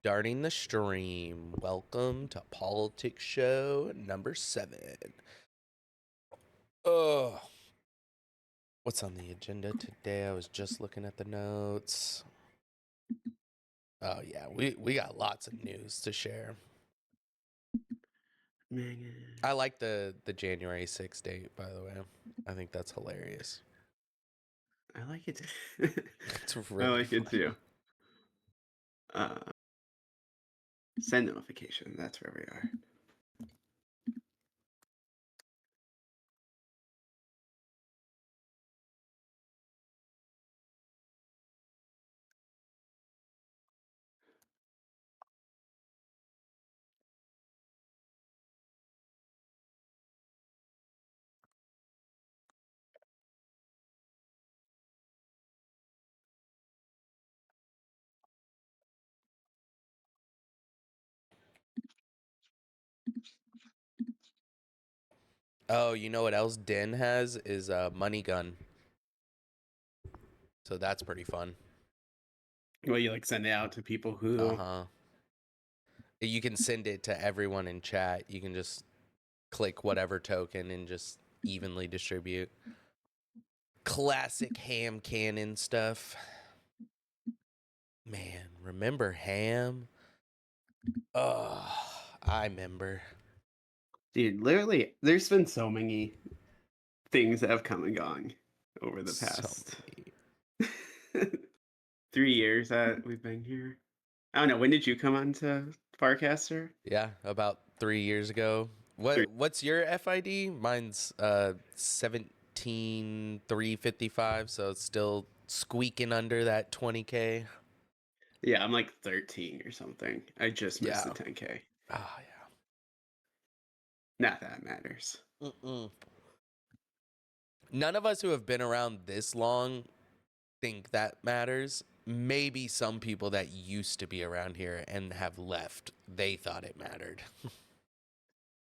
Starting the stream. Welcome to Politics Show number 7. Oh, what's on the agenda today? I was just looking at the notes. Oh yeah, we got lots of news to share. I like the January 6th date, by the way. I think that's hilarious. I like it. It's really I like it funny. too. Send notification. That's where we are. Oh, you know what else Den has is a money gun. So that's pretty fun. Well, you like send it out to people who. Uh-huh. You can send it to everyone in chat. You can just click whatever token and just evenly distribute. Classic ham cannon stuff. Man, remember ham? Oh, I remember. Dude, literally, there's been so many things that have come and gone over the So past many. 3 years that we've been here. I don't know. When did you come on to Farcaster? Yeah, about 3 years ago. What's your FID? Mine's 17,355, so it's still squeaking under that 20K. Yeah, I'm like 13 or something. I just missed the Yeah. 10K. Oh Not that it matters. yeah. None of us who have been around this long think that matters. Maybe some people that used to be around here and have left, they thought it mattered.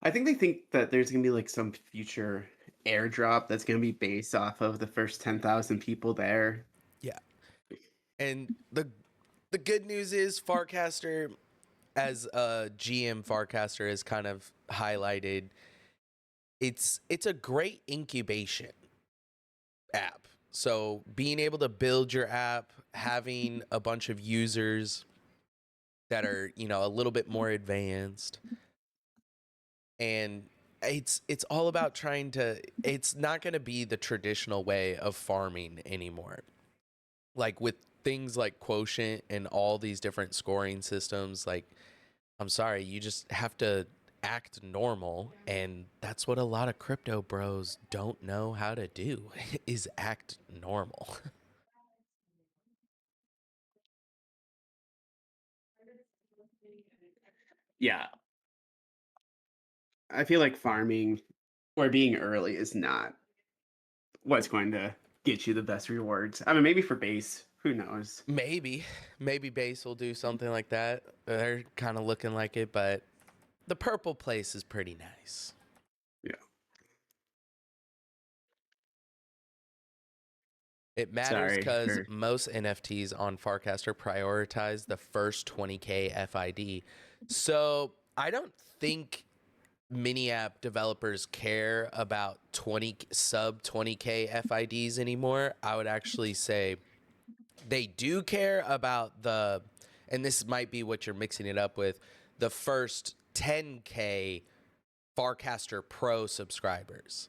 I think they think that there's gonna be like some future airdrop that's gonna be based off of the first 10,000 people there. Yeah. And the good news is Farcaster, as GM Farcaster has kind of highlighted, it's a great incubation app. So being able to build your app, having a bunch of users that are, a little bit more advanced, and it's all about it's not going to be the traditional way of farming anymore. Like with things like Quotient and all these different scoring systems, like, I'm sorry, you just have to act normal, and that's what a lot of crypto bros don't know how to do is act normal. Yeah, I feel like farming or being early is not what's going to get you the best rewards. I mean, maybe for base, who knows? Maybe Base will do something like that. They're kind of looking like it, but the purple place is pretty nice. Yeah. It matters Sorry because for. most NFTs on Farcaster prioritize the first 20K FID. So I don't think mini app developers care about 20 sub 20K FIDs anymore. I would actually say they do care about and this might be what you're mixing it up with, the first 10K Farcaster Pro subscribers.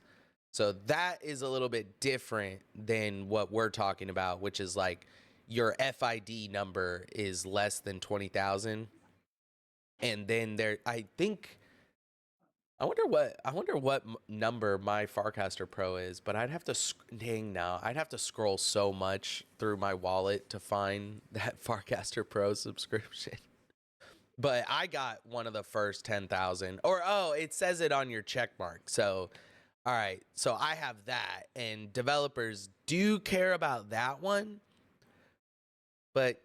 So that is a little bit different than what we're talking about, which is like your FID number is less than 20,000. And then I wonder what number my Farcaster Pro is, but I'd have to I'd have to scroll so much through my wallet to find that Farcaster Pro subscription. But I got one of the first 10,000, or it says it on your check mark. So all right, so I have that, and developers do care about that one. But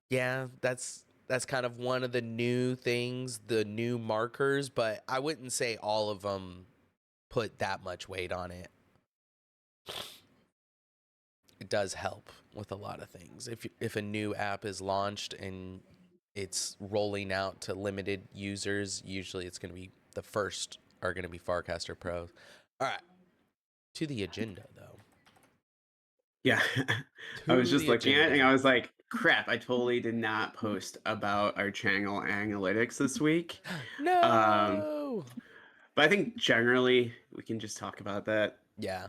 yeah, that's kind of one of the new things, the new markers, but I wouldn't say all of them put that much weight on it. It does help with a lot of things. If a new app is launched and it's rolling out to limited users. Usually it's going to be the first are going to be Farcaster Pros. All right. To the agenda, though. Yeah. I was To just the looking at it and agenda. I was like, crap, I totally did not post about our channel analytics this week. Um, No. but I think generally we can just talk about that. Yeah.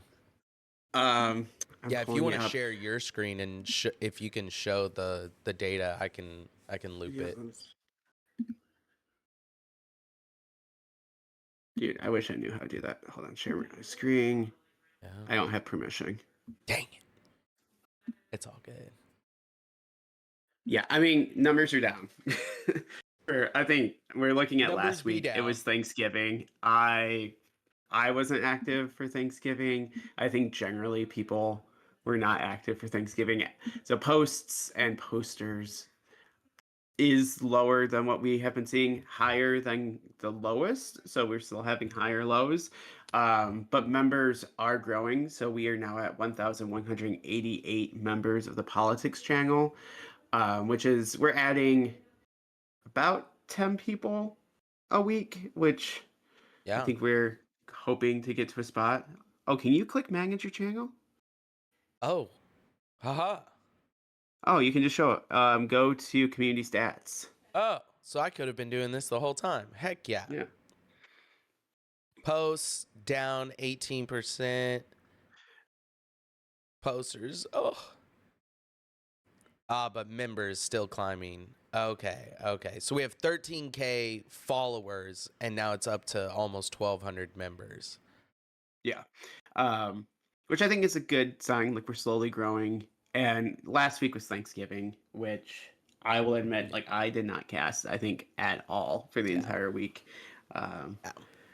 I'm Yeah, if you pulling want it to up. share your screen and if you can show the data, I can loop Yeah, it. dude, I wish I knew how to do that. Hold on, share my screen. Yeah. I don't have permission. Dang it. It's all good. Yeah, I mean, numbers are down. I think we're looking at Numbers last be week. It down. was Thanksgiving. I wasn't active for Thanksgiving. I think generally people were not active for Thanksgiving. So posts and posters is lower than what we have been seeing, higher than the lowest. So we're still having higher lows. But members are growing. So we are now at 1,188 members of the politics channel, which is, we're adding about 10 people a week, which I Yeah. think we're hoping to get to a spot. Oh, can you click manage your channel? Oh. Haha. Oh, you can just show it. Go to community stats. Oh, so I could have been doing this the whole time. Heck yeah. Yeah. Posts down 18%. Posters. Oh. But members still climbing. Okay. Okay. So we have 13K followers and now it's up to almost 1,200 members. Yeah. Which I think is a good sign. Like we're slowly growing. And last week was Thanksgiving, which I will admit, like I did not cast, I think, at all for the Yeah. entire week. Um, Yeah.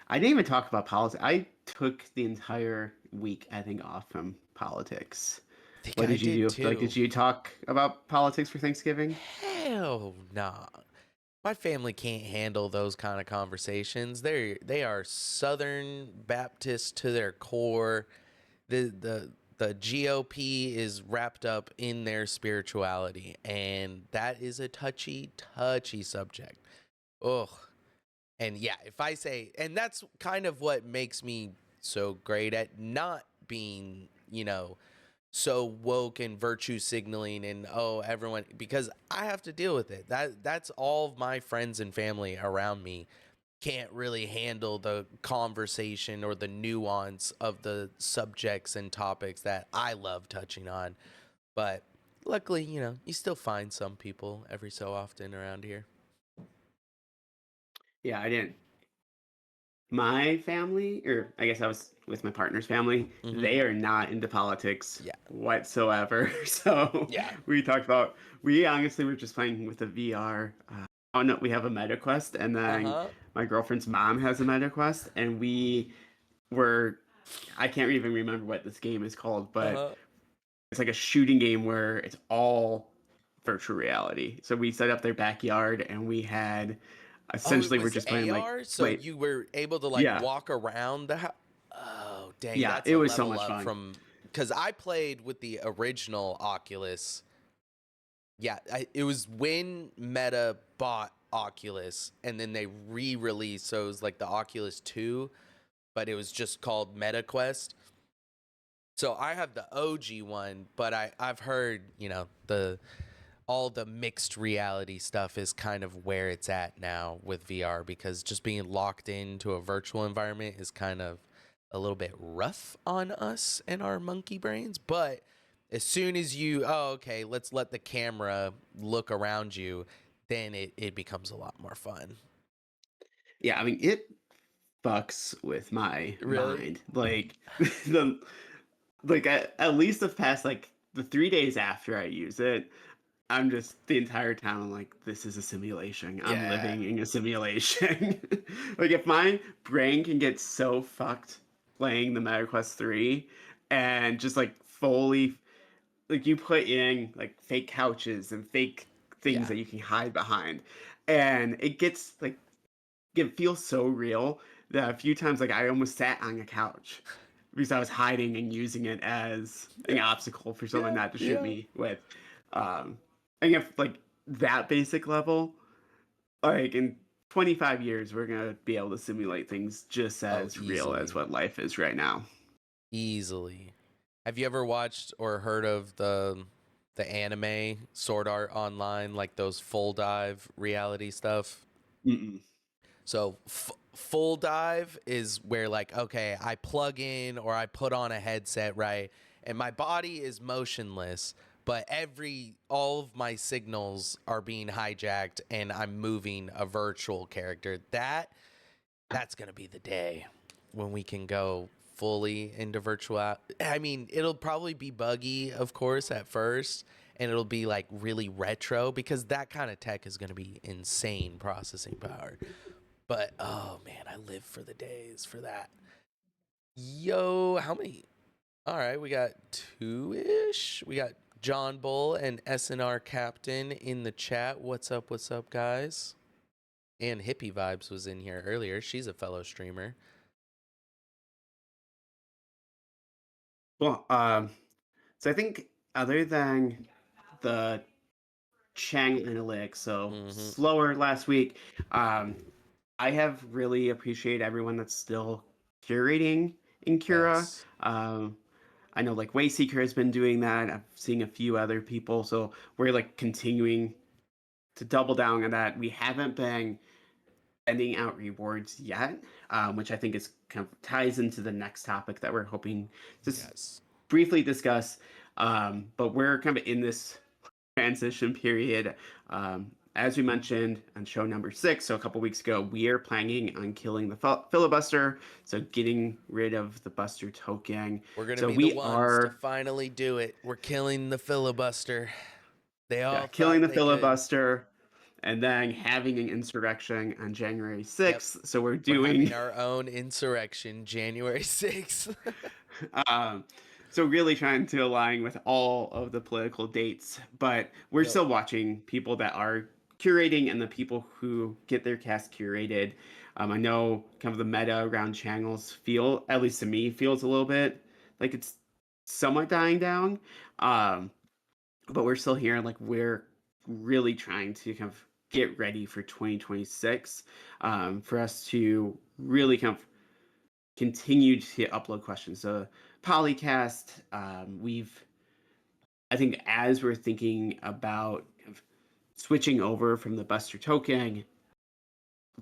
I didn't even talk about politics. I took the entire week, I think, off from politics. I think What I did you did do? Like, too. did you talk about politics for Thanksgiving? Hell nah. My family can't handle those kind of conversations. They are Southern Baptist to their core. The GOP is wrapped up in their spirituality, and that is a touchy subject. Ugh. And yeah, if I say, and that's kind of what makes me so great at not being, so woke and virtue signaling and everyone, because I have to deal with it. That's all of my friends and family around me can't really handle the conversation or the nuance of the subjects and topics that I love touching on. But luckily, you still find some people every so often around here. Yeah, I didn't. My family, or I guess I was with my partner's family, Mm-hmm. they are not into politics Yeah. whatsoever. So Yeah. we honestly were just playing with a VR. Oh no, we have a MetaQuest, and then Uh-huh. my girlfriend's mom has a MetaQuest, and we were, I can't even remember what this game is called, but Uh-huh. it's like a shooting game where it's all virtual reality. So we set up their backyard, and we had Oh, it essentially we're was just playing like AR, so play. you were able to like Yeah, walk around the house. Oh, dang, yeah, that's it a was so level much up fun. from because I played with the original Oculus. Yeah, it was when Meta bought Oculus and then they re-released, so it was like the Oculus 2, but it was just called MetaQuest. So I have the OG one, but I've heard, the all the mixed reality stuff is kind of where it's at now with VR because just being locked into a virtual environment is kind of a little bit rough on us and our monkey brains. But as soon as okay, let's let the camera look around you, then it becomes a lot more fun. Yeah, I mean it fucks with my Really? mind. Like the at least the past like the 3 days after I use it, I'm just the entire time I'm like, this is a simulation. I'm Yeah. living in a simulation. Like if my brain can get so fucked playing the MetaQuest 3 and just like fully like you put in like fake couches and fake things Yeah. that you can hide behind and it gets like it feels so real that a few times like I almost sat on a couch because I was hiding and using it as an Yeah. obstacle for someone Yeah. not to shoot Yeah. me with. And if like that basic level, like in 25 years, we're gonna be able to simulate things just Oh, as real as easily. what life is right now. Easily. Have you ever watched or heard of the anime Sword Art Online, like those full dive reality stuff? Mm-mm. So full dive is where like okay, I plug in or I put on a headset, right? And my body is motionless, but every all of my signals are being hijacked and I'm moving a virtual character. That's going to be the day when we can go fully into virtual. I mean, it'll probably be buggy, of course, at first, and it'll be like really retro because that kind of tech is going to be insane processing power. But oh man, I live for the days for that. Yo, how many? All right, we got two ish. We got John Bull and SNR Captain in the chat. What's up, guys? And Hippie Vibes was in here earlier. She's a fellow streamer. Well, so I think other than the Chang analytics, so Mm-hmm. slower last week, um, I have really appreciated everyone that's still curating in Cura. Yes. I know like Wayseeker has been doing that. I'm seeing a few other people, so we're like continuing to double down on that. We haven't been sending out rewards yet, which I think is kind of ties into the next topic that we're hoping to Yes. briefly discuss. But we're kind of in this transition period. As we mentioned on show number 6, so a couple weeks ago, we are planning on killing the filibuster, so getting rid of the Buster token. We're going to So be the we ones to are finally do it. We're killing the filibuster. They all killing thought the they could. filibuster and then having an insurrection on January Yep. 6th. So we're We're having doing our own insurrection January 6th. um, so really trying to align with all of the political dates, but we're Yep. still watching people that are curating and the people who get their cast curated. I know kind of the meta around channels feel, at least to me, feels a little bit like it's somewhat dying down. Um, but we're still here. Like we're really trying to kind of get ready for 2026 for us to really kind of continue to upload questions. So Polycast, I think as we're thinking about kind of switching over from the Buster token,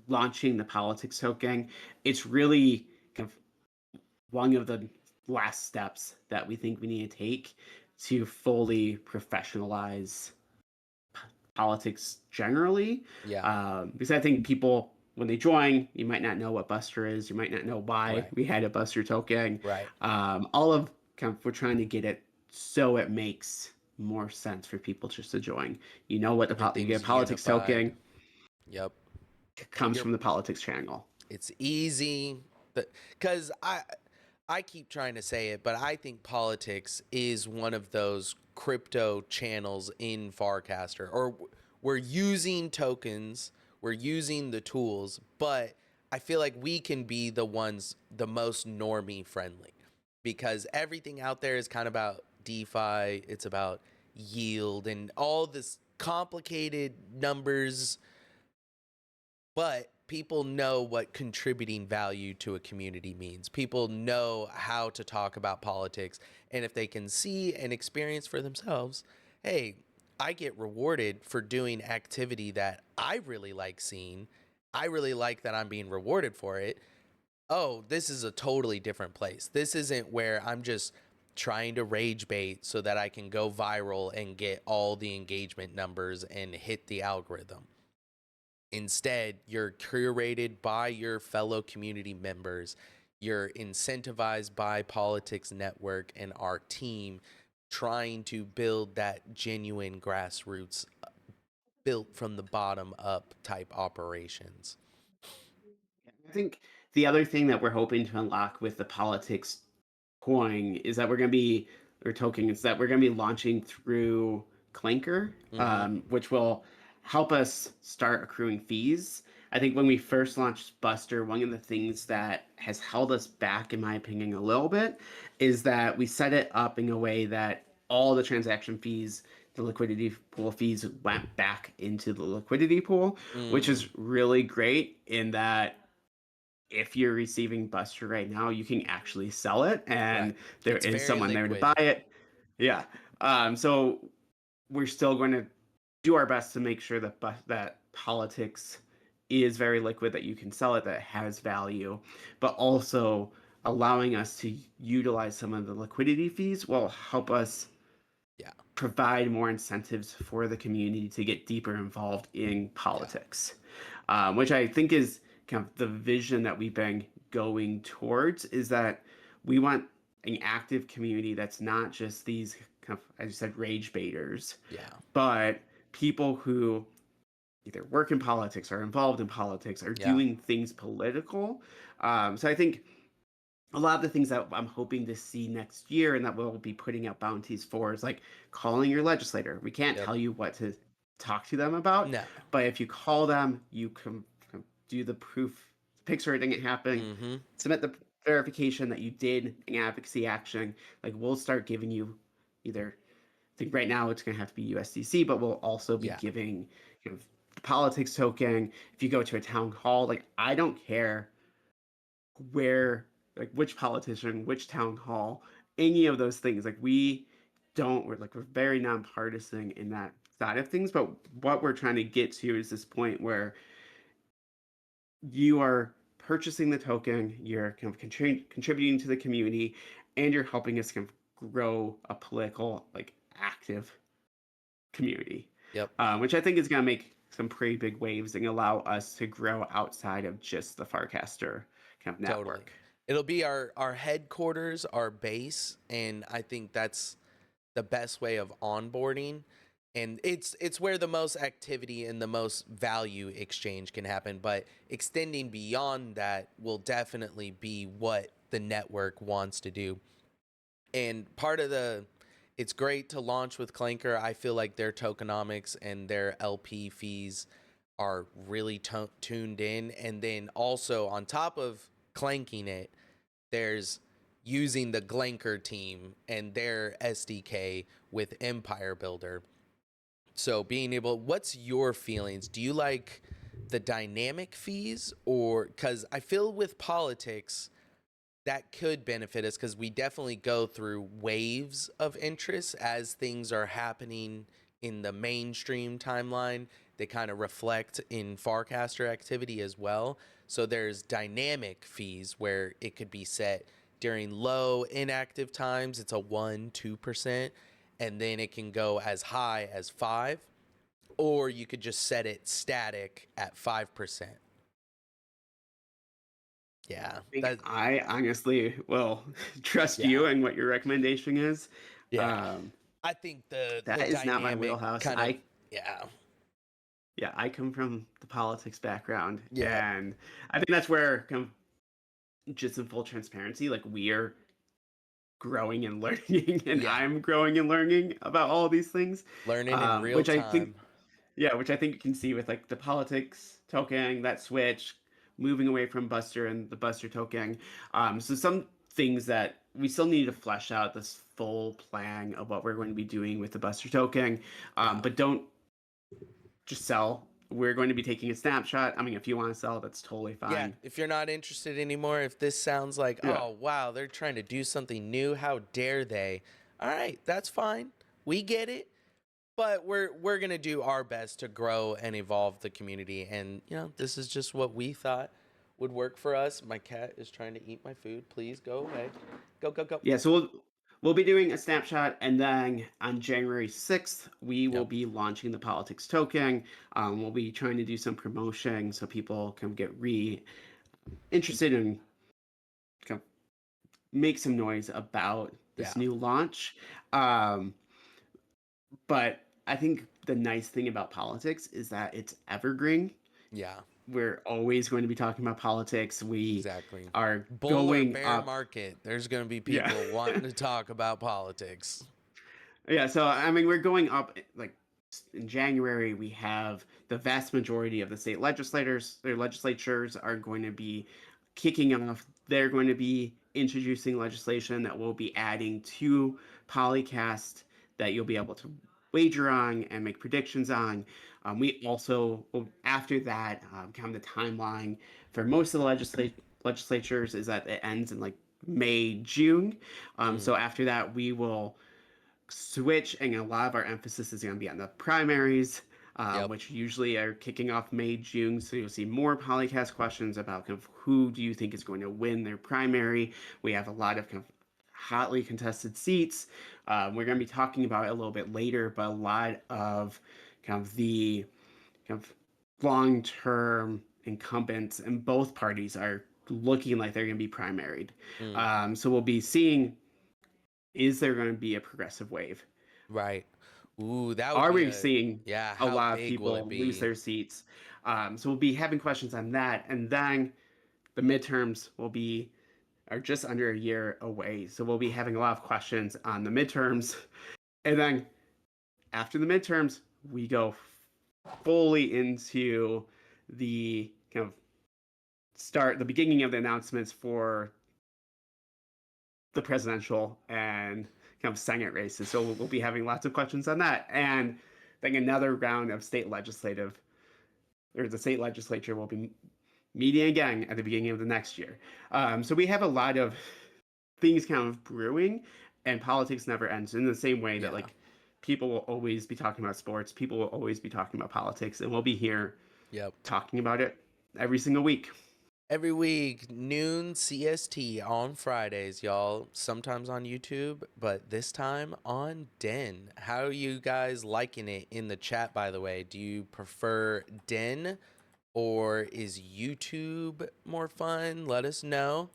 launching the Politics token, it's really kind of one of the last steps that we think we need to take to fully professionalize politics generally. Yeah. Because I think people, when they join, you might not know what Buster is. You might not know why Right. we had a Buster token. Right. All of kind of we're trying to get it so it makes more sense for people just to join. You know what you get Everything's a politics unified. token Yep. comes You're from the politics channel. It's easy because I keep trying to say it, but I think politics is one of those crypto channels in Farcaster, or we're using tokens, we're using the tools, but I feel like we can be the ones the most normie friendly because everything out there is kind of about DeFi, it's about yield and all this complicated numbers, but people know what contributing value to a community means. People know how to talk about politics. And if they can see and experience for themselves, hey, I get rewarded for doing activity that I really like seeing. I really like that I'm being rewarded for it. Oh, this is a totally different place. This isn't where I'm just trying to rage bait so that I can go viral and get all the engagement numbers and hit the algorithm. Instead, you're curated by your fellow community members. You're incentivized by Politics Network and our team trying to build that genuine grassroots, built from the bottom up type operations. I think the other thing that we're hoping to unlock with the politics coin is that we're going to be, or token, is that we're going to be launching through Clanker, Mm-hmm. which will help us start accruing fees. I think when we first launched Buster, one of the things that has held us back, in my opinion, a little bit, is that we set it up in a way that all the transaction fees the liquidity pool fees went back into the liquidity pool, which Mm, is really great in that if you're receiving Buster right now, you can actually sell it, right. and there It's is very someone there to buy liquid. it. Yeah. So we're still going to do our best to make sure that that politics is very liquid, that you can sell it, that it has value, but also allowing us to utilize some of the liquidity fees will help us Yeah. provide more incentives for the community to get deeper involved in Yeah. politics, which I think is kind of the vision that we've been going towards, is that we want an active community that's not just these kind of, as you said, rage baiters, Yeah. but people who either work in politics or involved in politics or Yeah. doing things political. So I think a lot of the things that I'm hoping to see next year and that we'll be putting out bounties for is like calling your legislator. We can't Yep. tell you what to talk to them about, No. but if you call them, you can do the proof, picture it didn't happen, Mm-hmm. submit the verification that you did an advocacy action. Like we'll start giving you either, I think right now it's going to have to be USDC, but we'll also be Yeah. giving the politics token. If you go to a town hall, like I don't care where, like which politician, which town hall, any of those things. Like we don't, we're very nonpartisan in that side of things. But what we're trying to get to is this point where you are purchasing the token, you're kind of contributing to the community, and you're helping us kind of grow a political, like active community, Yep. which I think is going to make some pretty big waves and allow us to grow outside of just the Farcaster kind of Totally. network. It'll be our headquarters, our base, and I think that's the best way of onboarding. And it's where the most activity and the most value exchange can happen. But extending beyond that will definitely be what the network wants to do. And part of the it's great to launch with Clanker. I feel like their tokenomics and their LP fees are really tuned in. And then also on top of clanking it, there's using the Glanker team and their SDK with Empire Builder. So being able, what's your feelings? Do you like the dynamic fees, or because I feel with politics that could benefit us because we definitely go through waves of interest as things are happening in the mainstream timeline. They kind of reflect in Farcaster activity as well. So there's dynamic fees where it could be set during low inactive times, it's a 1-2%, and then it can go as high as 5, or you could just set it static at 5%. Yeah, Think that I honestly will trust yeah. you and what your recommendation is. Yeah. Um, I think the that is not my dynamic wheelhouse. kind of yeah. Yeah, I come from the politics background, Yeah. and I think that's where, kind of, just in full transparency, like we are growing and learning, and Yeah. I'm growing and learning about all these things, Learning in real which I think, time. yeah, which I think you can see with like the politics token, that switch, moving away from Buster and the Buster token. So some things that we still need to flesh out this full plan of what we're going to be doing with the Buster token, Yeah. but don't just sell. We're going to be taking a snapshot. I mean, if you want to sell, that's totally Yeah, fine. if you're not interested anymore, if this sounds like, Yeah. "Oh, wow, they're trying to do something new. How dare they?" All right, that's fine. We get it. But we're going to do our best to grow and evolve the community, and this is just what we thought would work for us. My cat is trying to eat my food. Please go away. Go go go. Yeah, so we'll be doing a snapshot, and then on January 6th, we will Yep. be launching the politics token. We'll be trying to do some promotion so people can get interested and kind of make some noise about this Yeah. new launch. Um, but I think the nice thing about politics is that it's evergreen. Yeah. We're always going to be talking about politics. We Exactly. are Bull or going bear up. market, there's going to be Yeah. people wanting to talk about politics. Yeah, so I mean, we're going up, like in January. We have the vast majority of the state legislators, their legislatures are going to be kicking off. They're going to be introducing legislation that will be adding to Polycast, that you'll be able to wager on and make predictions on. We also, after that, kind of the timeline for most of the legislatures is that it ends in like May, June. Mm, So after that, we will switch, and a lot of our emphasis is going to be on the primaries, yep. which usually are kicking off May, June. So you'll see more Polycast questions about kind of who do you think is going to win their primary. We have a lot of kind of hotly contested seats. We're going to be talking about it a little bit later, but a lot of kind of the kind of long-term incumbents in both parties are looking like they're going to be primaried. Mm, So we'll be seeing, is there going to be a progressive wave? right. Ooh, that would Are be we a, seeing yeah, a how lot of big will it people lose be? their seats? So we'll be having questions on that, and then the midterms will be are just under a year away. So we'll be having a lot of questions on the midterms, and then after the midterms, we go fully into the kind of the beginning of the announcements for the presidential and kind of Senate races. So we'll be having lots of questions on that, and then another round of the state legislature will be meeting again at the beginning of the next year. So we have a lot of things kind of brewing, and politics never ends. In the same way that Yeah. like people will always be talking about sports, people will always be talking about politics, and we'll be here Yep. talking about it every single week. Every week, noon CST on Fridays, y'all. Sometimes on YouTube, but this time on Den. How are you guys liking it in the chat, by the way? Do you prefer Den or is YouTube more fun? Let us know.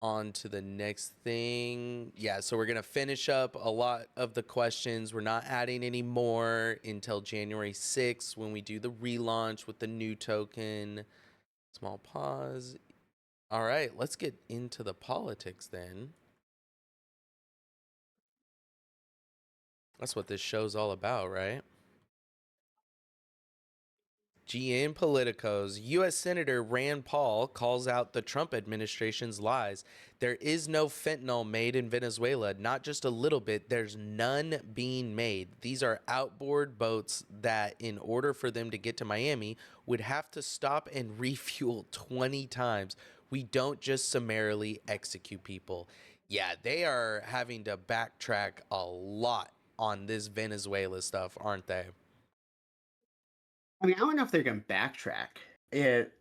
On to the next thing. Yeah, so we're going to finish up a lot of the questions. We're not adding any more until January 6th when we do the relaunch with the new token. Small pause. All right, let's get into the politics then. That's what this show's all about, right? GN Politicos. U.S. Senator Rand Paul calls out the Trump administration's lies. There is no fentanyl made in Venezuela, not just a little bit, there's none being made. These are outboard boats that, in order for them to get to Miami, would have to stop and refuel 20 times. We don't just summarily execute people. Yeah, they are having to backtrack a lot on this Venezuela stuff, aren't they? I mean, I don't know if they're going to backtrack. It.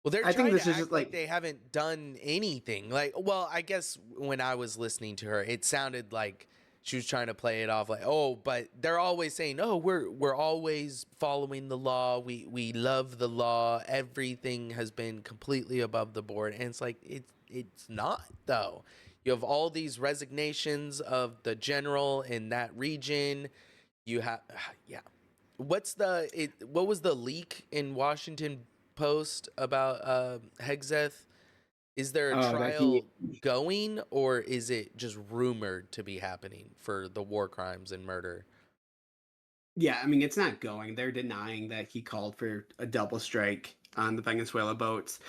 Well, they're I think trying this to is just act like like, they haven't done anything. Like, well, I guess when I was listening to her, it sounded like she was trying to play it off like, "Oh, but they're always saying, "Oh, we're always following the law. We love the law. Everything has been completely above the board." And it's like it's not though. You have all these resignations of the general in that region. You have yeah, what was the leak in Washington Post about Hegseth? Is there a that he. trial going or is it just rumored to be happening for the war crimes and murder? Yeah, I mean, it's not going. They're denying that he called for a double strike on the Venezuela boats.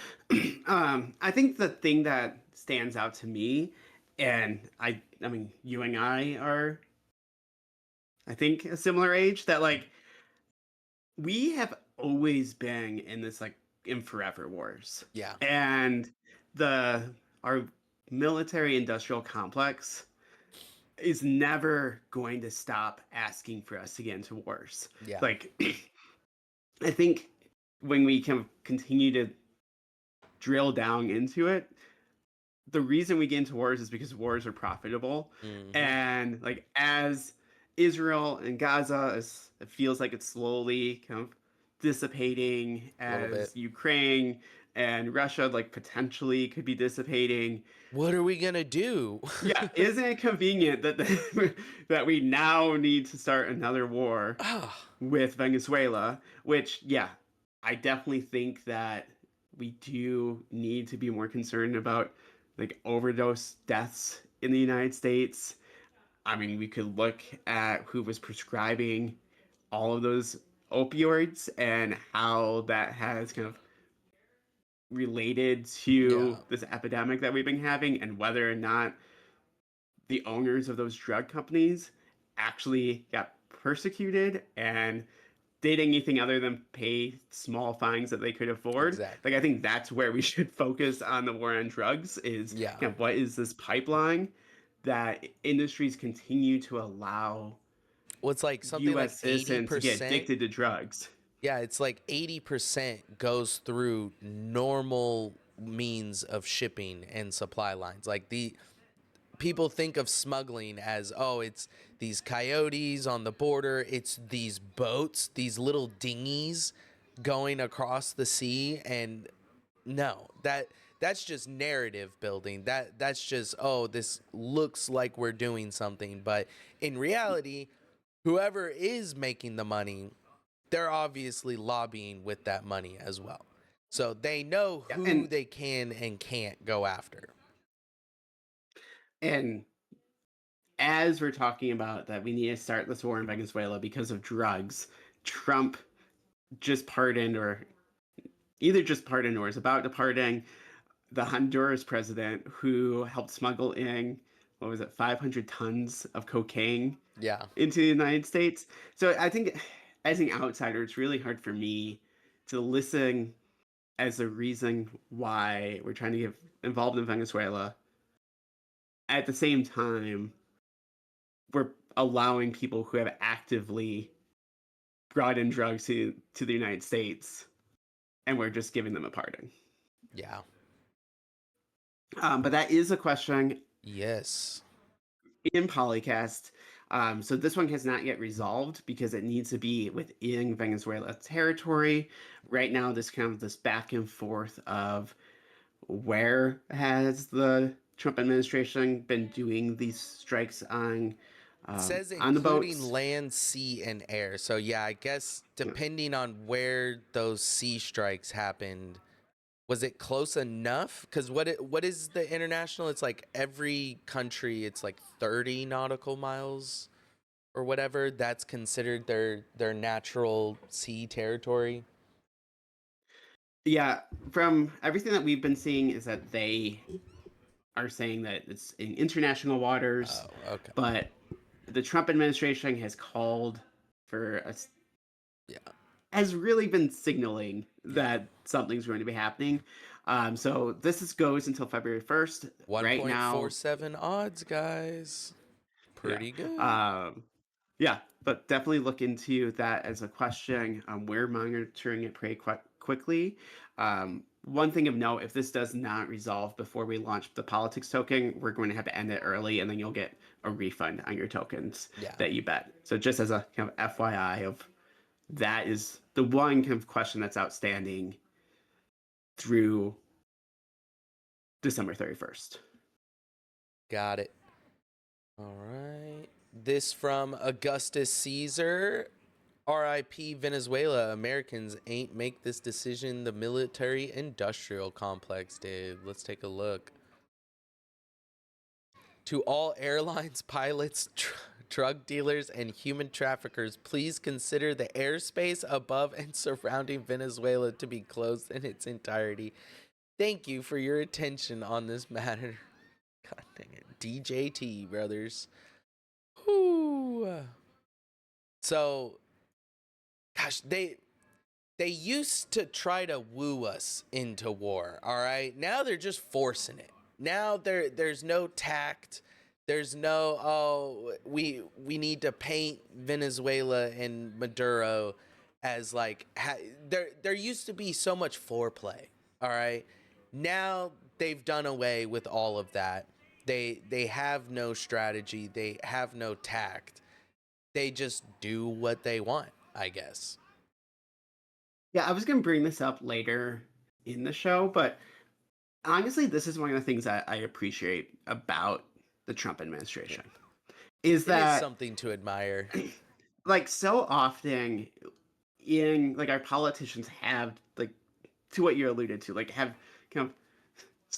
I think the thing that stands out to me, and I mean, you and I are, I think, a similar age, that like we have always been in this like in forever wars, Yeah. and the our military industrial complex is never going to stop asking for us to get into wars. Yeah. Like, I think when we can continue to drill down into it, the reason we get into wars is because wars are profitable. Mhm. And like as Israel and Gaza, as it feels like it's slowly kind of dissipating, A little bit. as Ukraine and Russia like potentially could be dissipating. What are we going to do? Yeah, isn't it convenient that that we now need to start another war Ah, with Venezuela, which, yeah, I definitely think that we do need to be more concerned about like overdose deaths in the United States. I mean, we could look at who was prescribing all of those opioids and how that has kind of related yeah. to this epidemic that we've been having, and whether or not the owners of those drug companies actually got persecuted and did anything other than pay small fines that they could afford. Like, Exactly. I think that's where we should focus on the war on drugs is Yeah. kind of what is this pipeline that industries continue to allow Well, it's like something like U.S. citizens to get 80%. addicted to drugs. Yeah, it's like 80% goes through normal means of shipping and supply lines. Like the people think of smuggling as, oh, it's these coyotes on the border, it's these boats, these little dinghies going across the sea, and no, that's just narrative building. That's just, oh, this looks like we're doing something, but in reality, whoever is making the money, they're obviously lobbying with that money as well. So they know Yeah, who they can and can't go after. and as we're talking about that we need to start this war in Venezuela because of drugs, Trump just pardoned or either just pardoned or is about to pardon the Honduras president who helped smuggle in what was it 500 tons of cocaine Yeah. into the United States. So I think as an outsider it's really hard for me to listen as a reason why we're trying to get involved in Venezuela. At the same time, we're allowing people who have actively brought in drugs to the United States, and we're just giving them a pardon. Yeah. But that is a question Yes. in Polycast. So this one has not yet resolved because it needs to be within Venezuela territory. Right now, this kind of this back and forth of where has the Trump administration been doing these strikes It says on the including boats? land, sea, and air. So yeah, I guess Yeah. depending on where those sea strikes happened, was it close enough? Because what is the international? It's like every country, it's like 30 nautical miles or whatever. That's considered their natural sea territory. Yeah, from everything that we've been seeing is that they are saying that it's in international waters, Oh, okay. but the Trump administration has called for Yeah. has really been signaling Yeah. that something's going to be happening. So goes until February 1st. Right now, 1.47 odds, guys. yeah. Pretty good. Um, yeah, but definitely look into that as a question. We're monitoring it pretty quickly. One thing of note, if this does not resolve before we launch the politics token, we're going to have to end it early and then you'll get a refund on your tokens Yeah. that you bet. So just as a kind of FYI of that is the one kind of question that's outstanding through December 31st. Got it. All right. This from Augustus Caesar. RIP Venezuela. Americans ain't make this decision. The military industrial complex did. Let's take a look. To all airlines, pilots, drug dealers, and human traffickers, please consider the airspace above and surrounding Venezuela to be closed in its entirety. Thank you for your attention on this matter. God dang it. DJT, brothers. Whoo. So, gosh, they used to try to woo us into war, all right? Now they're just forcing it. Now there's no tact. There's no, oh, we need to paint Venezuela and Maduro as like there used to be so much foreplay, all right? Now they've done away with all of that. They have no strategy, they have no tact. They just do what they want, I guess. Yeah, I was going to bring this up later in the show, but honestly, this is one of the things that I appreciate about the Trump Yeah. administration is It is that something to admire. like so often in like our politicians have like to what you alluded to like have kind of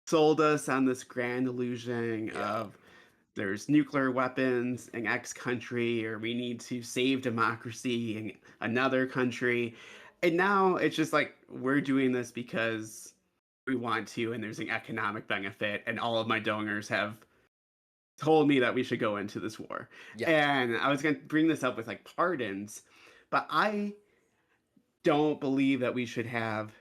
sold us on this grand illusion Yeah. of there's nuclear weapons in X country or we need to save democracy in another country. And now it's just like we're doing this because we want to and there's an economic benefit and all of my donors have told me that we should go into this war. Yes. And I was going to bring this up with like pardons, but I don't believe that we should have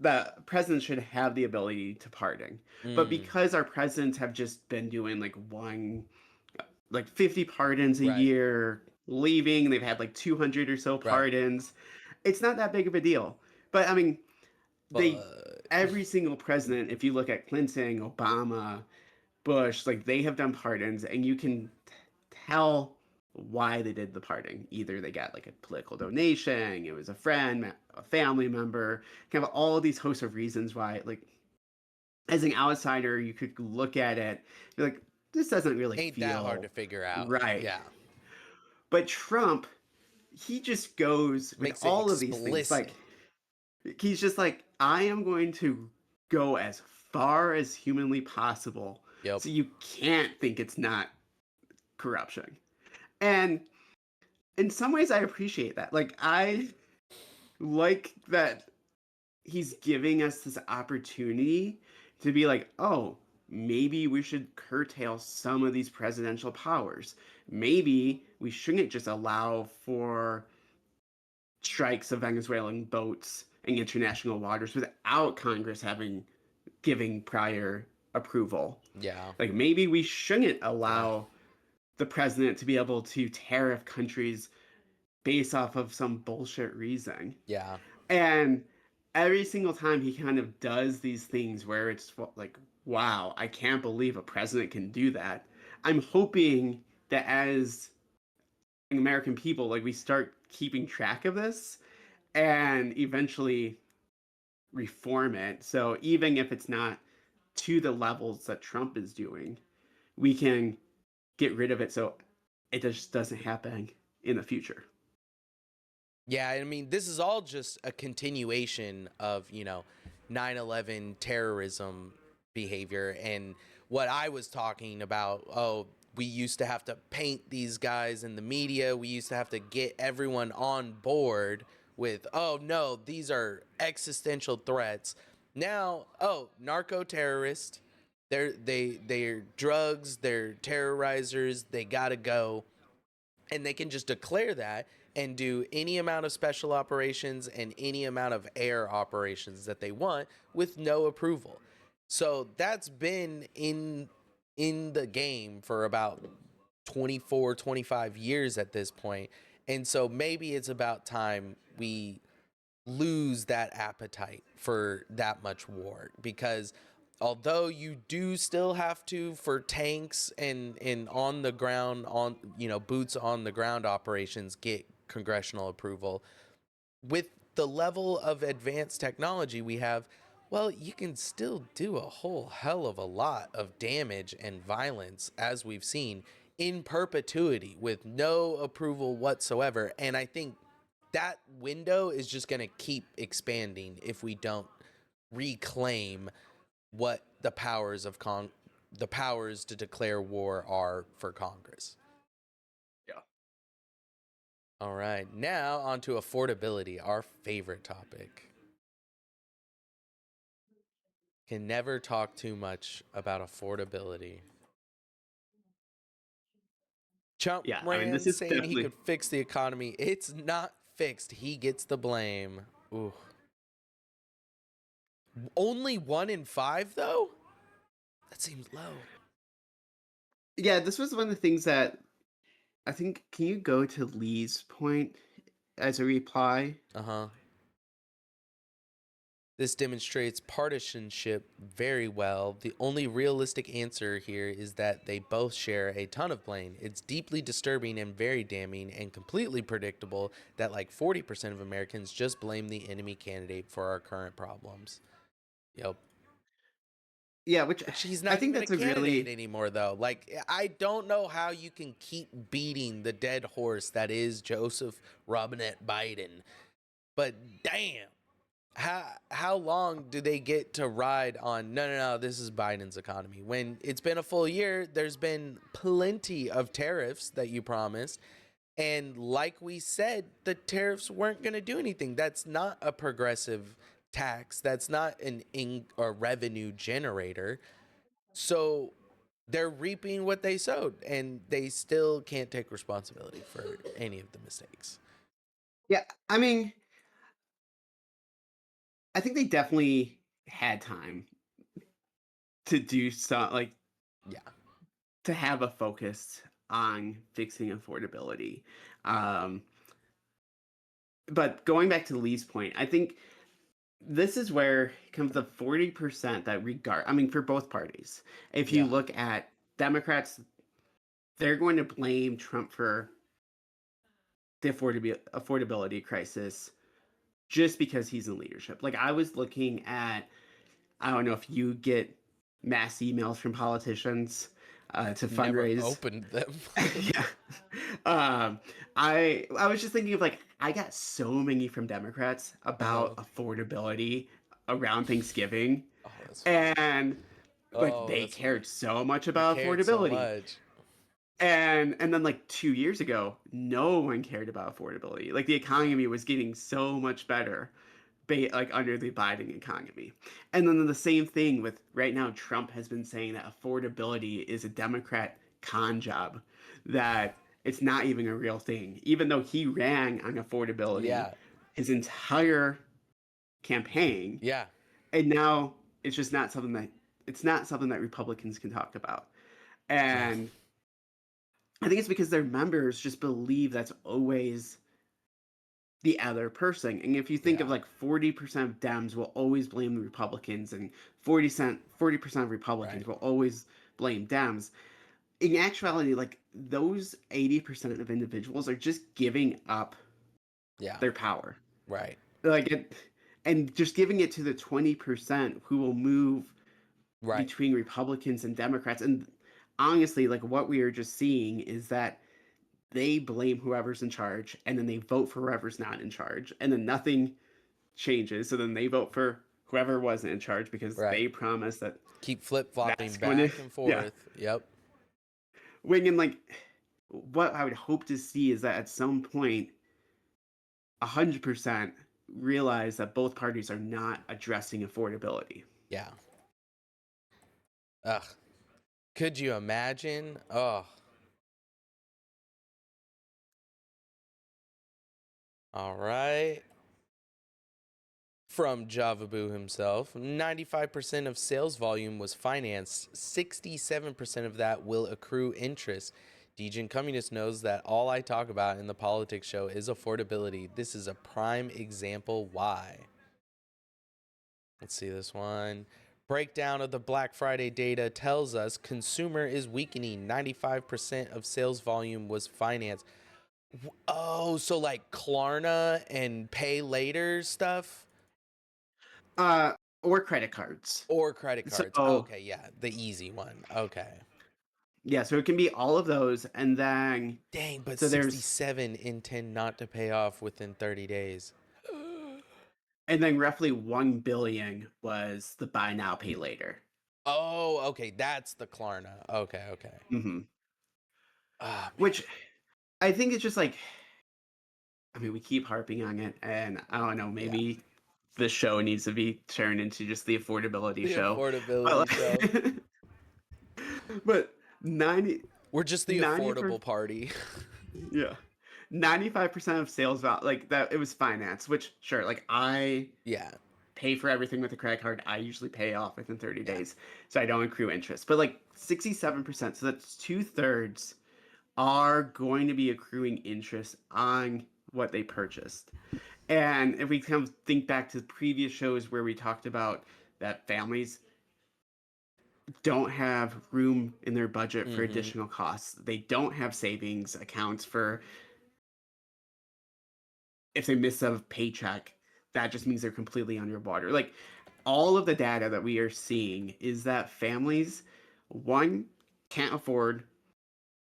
the presidents should have the ability to pardon. But Mm, because our presidents have just been doing like like 50 pardons a right. year, leaving, they've had like 200 or so Right. pardons. It's not that big of a deal. But I mean, they But every single president, if you look at Clinton, Obama, Bush, like they have done pardons, and you can tell why they did the parting. Either they got like a political donation, it was a friend, a family member, kind of all these hosts of reasons why. Like as an outsider, you could look at it, you're like, this doesn't really ain't that hard to feel figure out. right. Yeah. But Trump, he just goes with Makes it all of these things. explicit. Like he's just like, I am going to go as far as humanly possible. Yep. So you can't think it's not corruption. And in some ways I appreciate that. Like I like that he's giving us this opportunity to be like, "Oh, maybe we should curtail some of these presidential powers. Maybe we shouldn't just allow for strikes of Venezuelan boats in international waters without Congress having giving prior approval. Yeah. Like maybe we shouldn't Yeah. allow the president to be able to tariff countries based off of some bullshit reason." Yeah. And every single time he kind of does these things where it's like, wow, I can't believe a president can do that. I'm hoping that as American people, like we start keeping track of this and eventually reform it. So even if it's not to the levels that Trump is doing, we can get rid of it so it just doesn't happen in the future. Yeah, I mean, this is all just a continuation of, 9/11 terrorism behavior. And what I was talking about, oh, we used to have to paint these guys in the media. We used to have to get everyone on board with, oh, no, these are existential threats. Now, oh, narco terrorist. They're drugs, they're terrorizers, they gotta go, and they can just declare that and do any amount of special operations and any amount of air operations that they want with no approval. So that's been in the game for about 24, 25 years at this point. And so maybe it's about time we lose that appetite for that much war, because although you do still have to, for tanks and on the ground, on boots on the ground operations, get congressional approval, with the level of advanced technology we have, well, you can still do a whole hell of a lot of damage and violence, as we've seen, in perpetuity with no approval whatsoever. And I think that window is just going to keep expanding if we don't reclaim what the powers of the powers to declare war are for Congress. Yeah. All right, now on to affordability, our favorite topic. Can never talk too much about affordability. Trump Yeah. I mean, this ran is saying he definitely could fix the economy. It's not fixed. He gets the blame. Ooh. Only 1 in 5, though? That seems low. yeah, this was one of the things that I think. Can you go to Lee's point as a reply? Uh huh. This demonstrates partisanship very well. The only realistic answer here is that they both share a ton of blame. It's deeply disturbing and very damning and completely predictable that like 40% of Americans just blame the enemy candidate for our current problems. Yep. Yeah, which She's I not think even a that's a candidate really anymore, though. Like, I don't know how you can keep beating the dead horse that is Joseph Robinette Biden. But damn, how long do they get to ride on? No, this is Biden's economy. When it's been a full year, there's been plenty of tariffs that you promised. And like we said, the tariffs weren't going to do anything. That's not a progressive tax. That's not a revenue generator. So they're reaping what they sowed, and they still can't take responsibility for any of the mistakes. Yeah, I mean, I think they definitely had time to do some like Yeah. to have a focus on fixing affordability. Um, but going back to Lee's point, I think this is where comes the 40% that regard, I mean, for both parties. If you Yeah. look at Democrats, they're going to blame Trump for the affordability crisis just because he's in leadership. Like I was looking at, I don't know if you get mass emails from politicians to Never fundraise. opened them. Yeah. Um, I was just thinking of like I got so many from Democrats Uh-huh. about affordability around Thanksgiving, Oh, that's funny. and like Oh, they that's cared funny. so much They about cared so affordability. much. And then like 2 years ago, no one cared about affordability. Like the economy was getting so much better, like under the Biden economy. And then the same thing with right now, Trump has been saying that affordability is a Democrat con job, that it's not even a real thing, even though he ran on affordability Yeah. his entire campaign. Yeah. And now it's just not something that it's not something that Republicans can talk about. Yeah. And I think it's because their members just believe that's always the other person. And if you think of Yeah. like 40% of Dems will always blame the Republicans and 40% of Republicans Right. will always blame Dems. In actuality, like those 80% of individuals are just giving up Yeah. their power. Right. Like it and just giving it to the 20% who will move Right. between Republicans and Democrats. And honestly, like what we are just seeing is that they blame whoever's in charge and then they vote for whoever's not in charge and then nothing changes, so then they vote for whoever wasn't in charge because Right. they promised that Keep flip-flopping that's going to back and yeah forth. Yep. wing. And like what I would hope to see is that at some point 100% realize that both parties are not addressing affordability. Yeah. Ugh. Could you imagine? Oh. All right. From Javaboo himself, 95% of sales volume was financed. 67% of that will accrue interest. Degen Communist knows that all I talk about in the politics show is affordability. This is a prime example why. Let's see this one. Breakdown of the Black Friday data tells us consumer is weakening. 95% of sales volume was financed. Oh, so like Klarna and pay later stuff? uh or credit cards. Or credit cards. So Okay, yeah, the easy one. Okay. yeah, so it can be all of those. And then Dang, but so there's 67 intend not to pay off within 30 days. and then roughly 1 billion was the buy now pay later. Oh, okay, that's the Klarna. Okay, okay. Hmm. Ah, man. Which I think it's just like, I mean, we keep harping on it, and I don't know, Yeah. maybe the show needs to be turned into just the affordability The show. But affordability show. like, but 90, We're just the 90 affordable party. yeah, 95% of sales value, like that, it was finance. Which sure, like I Yeah, pay for everything with a credit card. I usually pay off within 30 yeah, days, so I don't accrue interest. But like 67%, so that's 2/3 are going to be accruing interest on what they purchased. And if we kind of think back to previous shows where we talked about that families don't have room in their budget for mm-hmm. additional costs, they don't have savings accounts for if they miss a paycheck, that just means they're completely underwater. Like all of the data that we are seeing is that families, one, can't afford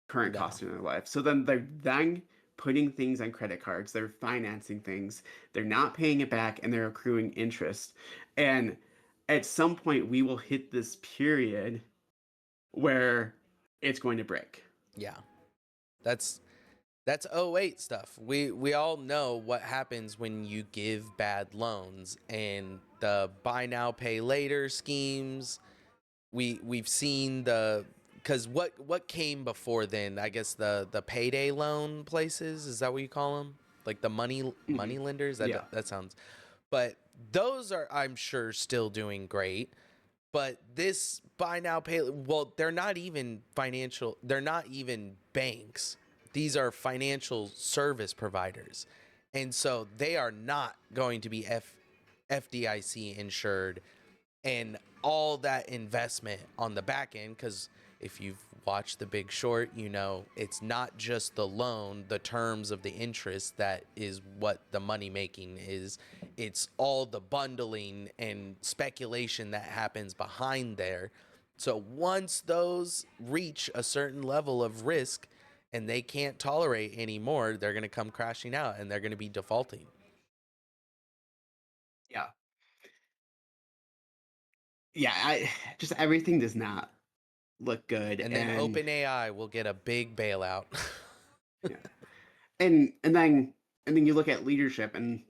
current No. costs in their life. So then they're then putting things on credit cards, they're financing things, they're not paying it back, and they're accruing interest. And at some point, we will hit this period where it's going to break. Yeah. That's that's '08 stuff. We all know what happens when you give bad loans and the buy now pay later schemes. We've seen the because what came before then? I guess the payday loan places, is that what you call them? Like the money lenders. Yeah. That sounds. But those are, I'm sure, still doing great. But this buy now pay, well, they're not even financial. They're not even banks. These are financial service providers, and so they are not going to be FDIC insured and all that investment on the back end. Because if you've watched The Big Short, you know it's not just the loan, the terms of the interest that is what the money making is. It's all the bundling and speculation that happens behind there. So once those reach a certain level of risk and they can't tolerate anymore, they're going to come crashing out and they're going to be defaulting. Yeah. Yeah, I just everything does not look good, And then and OpenAI will get a big bailout. yeah. And then you look at leadership, and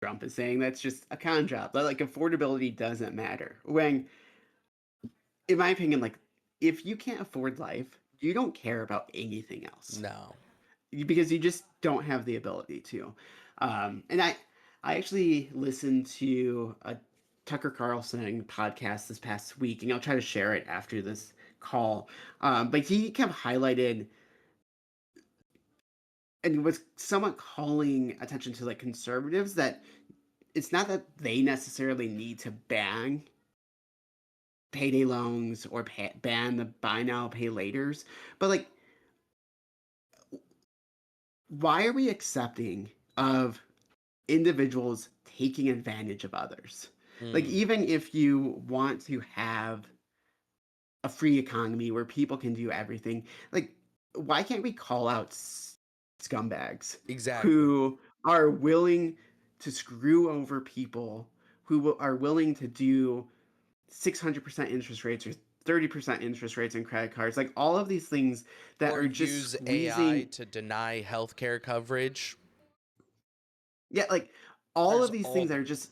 Trump is saying that's just a con job. That, like, affordability doesn't matter. When, in my opinion, like, if you can't afford life, you don't care about anything else. No. Because you just don't have the ability to. And I actually listened to a Tucker Carlson podcast this past week, and I'll try to share it after this call. But he kept highlighted and was somewhat calling attention to, like, conservatives, that it's not that they necessarily need to ban payday loans or ban the buy now pay laters, but, like, why are we accepting of individuals taking advantage of others? Like, Mm, even if you want to have a free economy where people can do everything, like, why can't we call out scumbags exactly. who are willing to screw over people, who are willing to do 600% interest rates or 30% interest rates in credit cards, like all of these things that Or are just use AI squeezing. to deny healthcare coverage. Yeah, like, all There's of these all things are just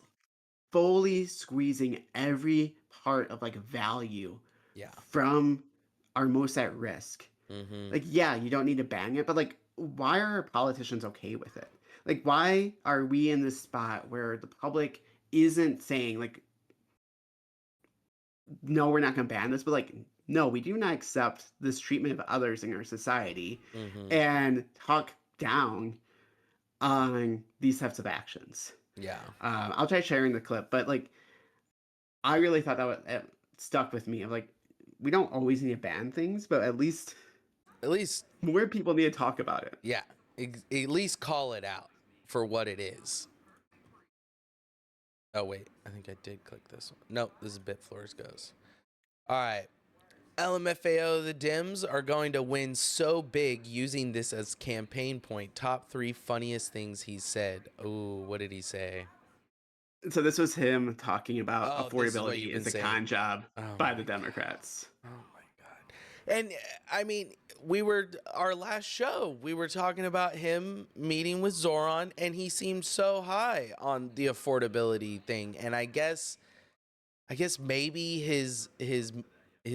fully squeezing every part of, like, value yeah. from our most at risk. Mm-hmm. Like, yeah, you don't need to ban it, but, like, why are politicians okay with it? Like, why are we in this spot where the public isn't saying, like, no, we're not going to ban this, but, like, no, we do not accept this treatment of others in our society, Mm-hmm. and talk down on these types of actions. Yeah. I'll try sharing the clip, but, like, I really thought that it stuck with me. Of, like, we don't always need to ban things, but at least At least, more people need to talk about it. yeah. At least call it out for what it is. Oh wait, I think I did click this one. Nope, this is Bitfloors goes. All right. LMFAO, the Dems are going to win so big using this as campaign point. Top 3 funniest things he said. Ooh, what did he say? So this was him talking about Oh, this is what affordability you've been is a saying. con job Oh by my the god. Democrats. Oh my god. And I mean, we were our last show, we were talking about him meeting with Zoran and he seemed so high on the affordability thing. And I guess maybe his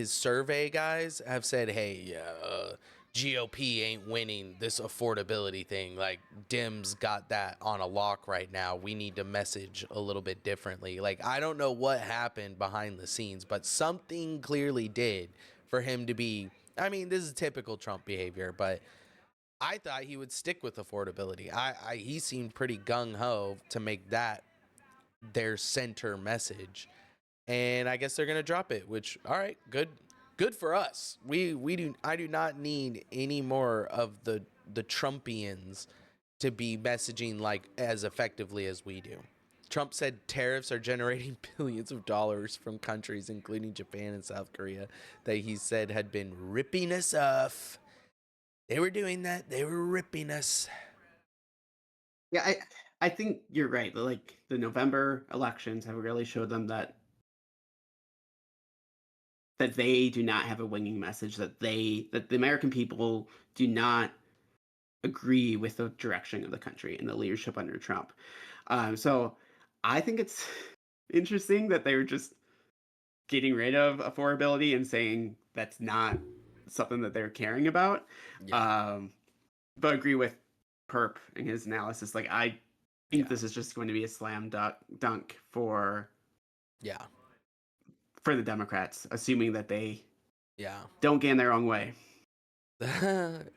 survey guys have said, "Hey, GOP ain't winning this affordability thing. Like Dems got that on a lock right now. We need to message a little bit differently." Like I don't know what happened behind the scenes, but something clearly did for him to be. I mean, this is typical Trump behavior, but I thought he would stick with affordability. He seemed pretty gung ho to make that their center message, and I guess they're gonna drop it. Which, all right, good for us. I do not need any more of the Trumpians to be messaging like as effectively as we do. Trump said tariffs are generating billions of dollars from countries, including Japan and South Korea, that he said had been ripping us off. They were doing that. They were ripping us. Yeah, I think you're right. Like, the November elections have really showed them that they do not have a winning message, that the American people do not agree with the direction of the country and the leadership under Trump. So I think it's interesting that they were just getting rid of affordability and saying that's not something that they're caring about. Yeah. But agree with Perp in his analysis. Like I think Yeah. this is just going to be a slam dunk Yeah. for the Democrats, assuming that they Yeah. don't get in their own way.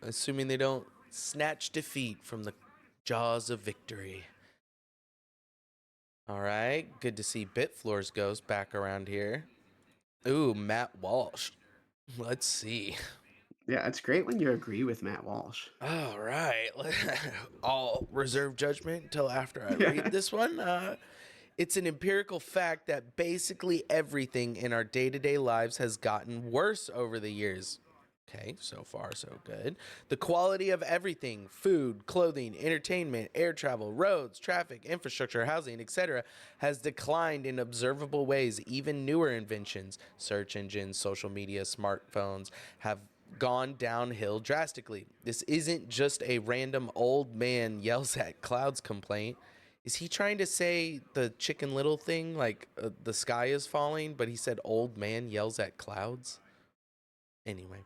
Assuming they don't snatch defeat from the jaws of victory. All right. Good to see Bitfloor's ghost back around here. Ooh, Matt Walsh. Let's see. Yeah, it's great when you agree with Matt Walsh. All right. I'll reserve judgment until after I Yeah. read this one. It's an empirical fact that basically everything in our day to day lives has gotten worse over the years. Okay, so far so good. The quality of everything food, clothing, entertainment, air travel, roads, traffic, infrastructure, housing, etc. has declined in observable ways. Even newer inventions, search engines, social media, smartphones, have gone downhill drastically. This isn't just a random old man yells at clouds complaint. Is he trying to say the Chicken Little thing, like the sky is falling, but he said old man yells at clouds? Anyway.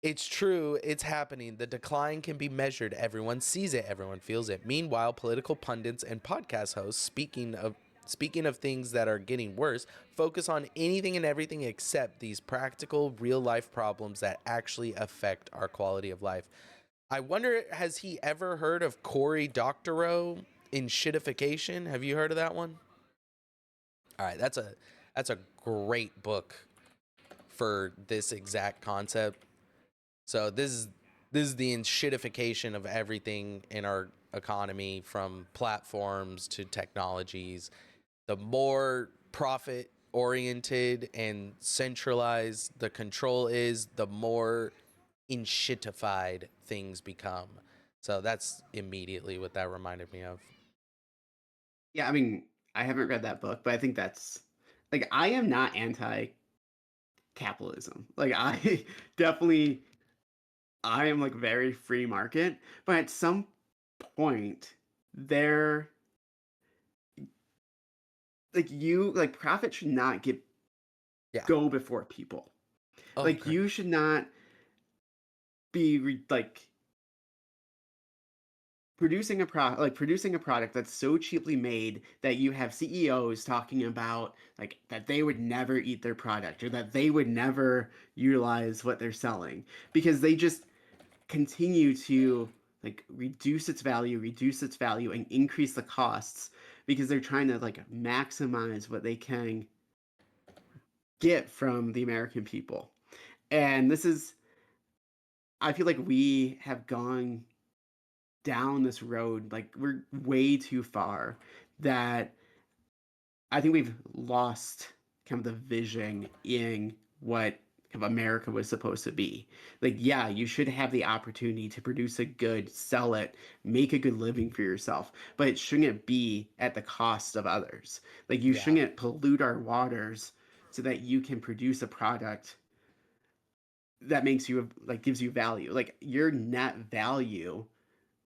It's true, it's happening. The decline can be measured. Everyone sees it, everyone feels it. Meanwhile, political pundits and podcast hosts, speaking of things that are getting worse, focus on anything and everything except these practical, real-life problems that actually affect our quality of life. I wonder, has he ever heard of Cory Doctorow in Shitification? Have you heard of that one? All right, that's a great book for this exact concept. So this is the shitification of everything in our economy, from platforms to technologies. The more profit oriented and centralized the control is, the more inshitified things become. So that's immediately what that reminded me of. Yeah, I mean, I haven't read that book, but I think that's like I am not anti capitalism. Like I definitely I am like very free market, but at some point there like profit should not get Yeah. go before people. Oh, Like great. you should not be like producing a product that's so cheaply made that you have CEOs talking about like that they would never eat their product or that they would never utilize what they're selling because they just continue to like reduce its value and increase the costs because they're trying to like maximize what they can get from the American people. And this is I feel like we have gone down this road like we're way too far that I think we've lost kind of the vision in what kind of America was supposed to be. Like, yeah, you should have the opportunity to produce a good, sell it, make a good living for yourself, but it shouldn't be at the cost of others. Like, you Yeah. shouldn't pollute our waters so that you can produce a product that makes you like gives you value. Like, your net value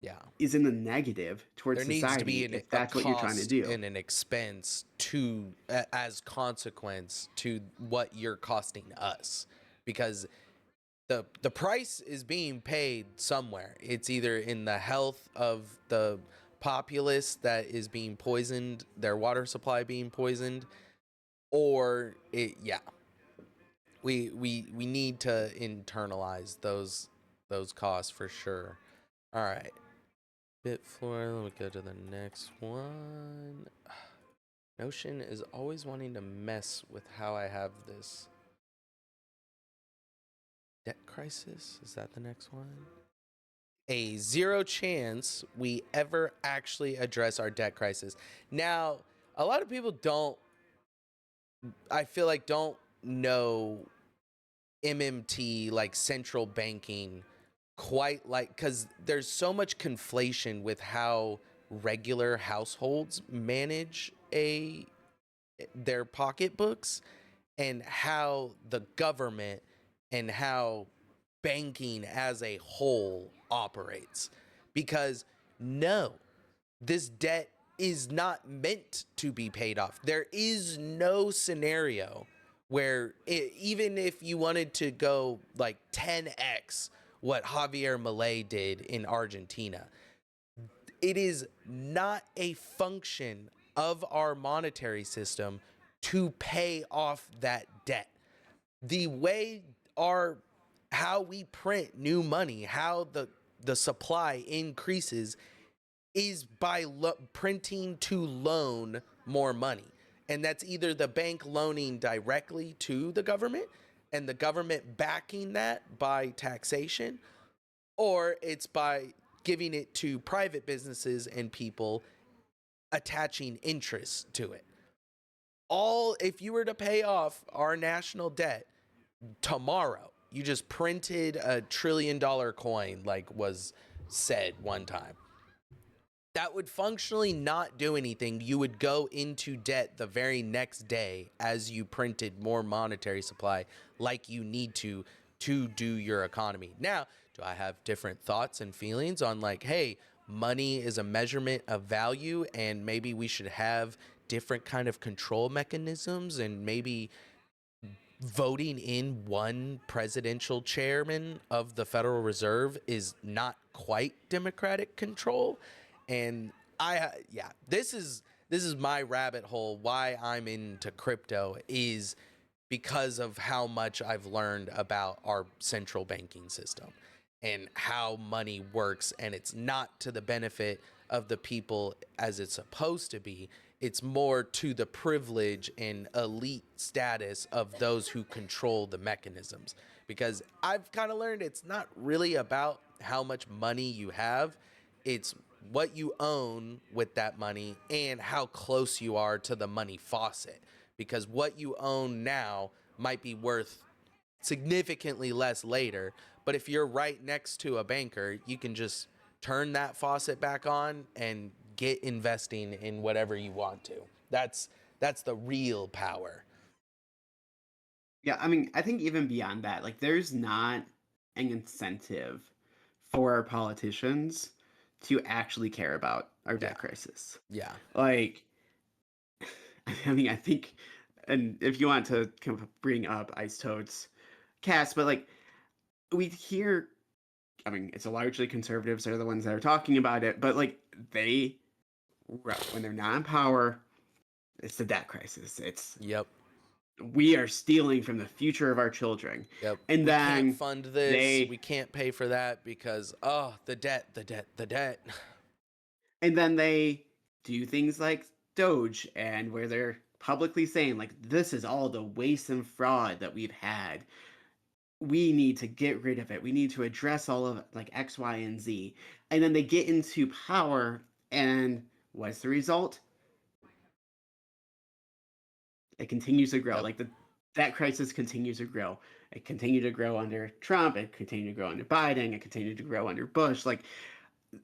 Yeah. is in the negative towards There needs to be society if a that's what you're trying to cost do. and an expense to as consequence to what you're costing us, because the price is being paid somewhere. It's either in the health of the populace that is being poisoned, their water supply being poisoned, or it yeah. We need to internalize those costs for sure. All right. Bitfloor, let me go to the next one. Notion is always wanting to mess with how I have this. Debt crisis? Is that the next one? A zero chance we ever actually address our debt crisis. Now, a lot of people I feel like, don't know MMT, like central banking, quite like, because there's so much conflation with how regular households manage their pocketbooks and how the government and how banking as a whole operates. Because no, this debt is not meant to be paid off. There is no scenario where even if you wanted to go like 10x what Javier Milei did in Argentina, it is not a function of our monetary system to pay off that debt. The way our how we print new money, how the supply increases is by printing to loan more money. And that's either the bank loaning directly to the government and the government backing that by taxation, or it's by giving it to private businesses and people attaching interest to it. All if you were to pay off our national debt tomorrow, you just printed $1 trillion coin like was said one time, that would functionally not do anything. You would go into debt the very next day as you printed more monetary supply like you need to do your economy. Now, do I have different thoughts and feelings on like, hey, money is a measurement of value and maybe we should have different kind of control mechanisms, and maybe voting in one presidential chairman of the Federal Reserve is not quite democratic control. And yeah, this is my rabbit hole. Why I'm into crypto is because of how much I've learned about our central banking system and how money works, and it's not to the benefit of the people as it's supposed to be. It's more to the privilege and elite status of those who control the mechanisms. Because I've kind of learned it's not really about how much money you have, it's what you own with that money and how close you are to the money faucet. Because what you own now might be worth significantly less later, but if you're right next to a banker, you can just turn that faucet back on and get investing in whatever you want to. That's the real power. Yeah, I mean, I think even beyond that, like there's not an incentive for our politicians to actually care about our Yeah. debt crisis. Yeah. Like, I mean, I think, and if you want to kind of bring up Ice Toad's cast, but like we hear, I mean, it's a largely conservatives are the ones that are talking about it, but like they, when they're not in power, it's the debt crisis. It's Yep. we are stealing from the future of our children. Yep. And We can't then fund this. they We can't pay for that because the debt, the debt, the debt. and then they do things like Doge, and where they're publicly saying like this is all the waste and fraud that we've had. We need to get rid of it. We need to address all of it, like X, Y, and Z. And then they get into power, and what's the result? It continues to grow. Yep. Like the that crisis continues to grow. It continued to grow under Trump. It continued to grow under Biden. It continued to grow under Bush. Like,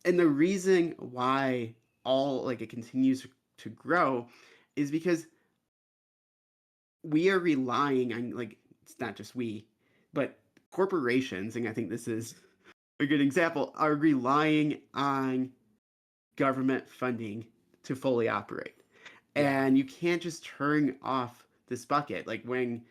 and the reason why all like it continues to grow is because we are relying on like it's not just we, but corporations, and I think this is a good example, are relying on government funding to fully operate. Yeah. And you can't just turn off this bucket. Like when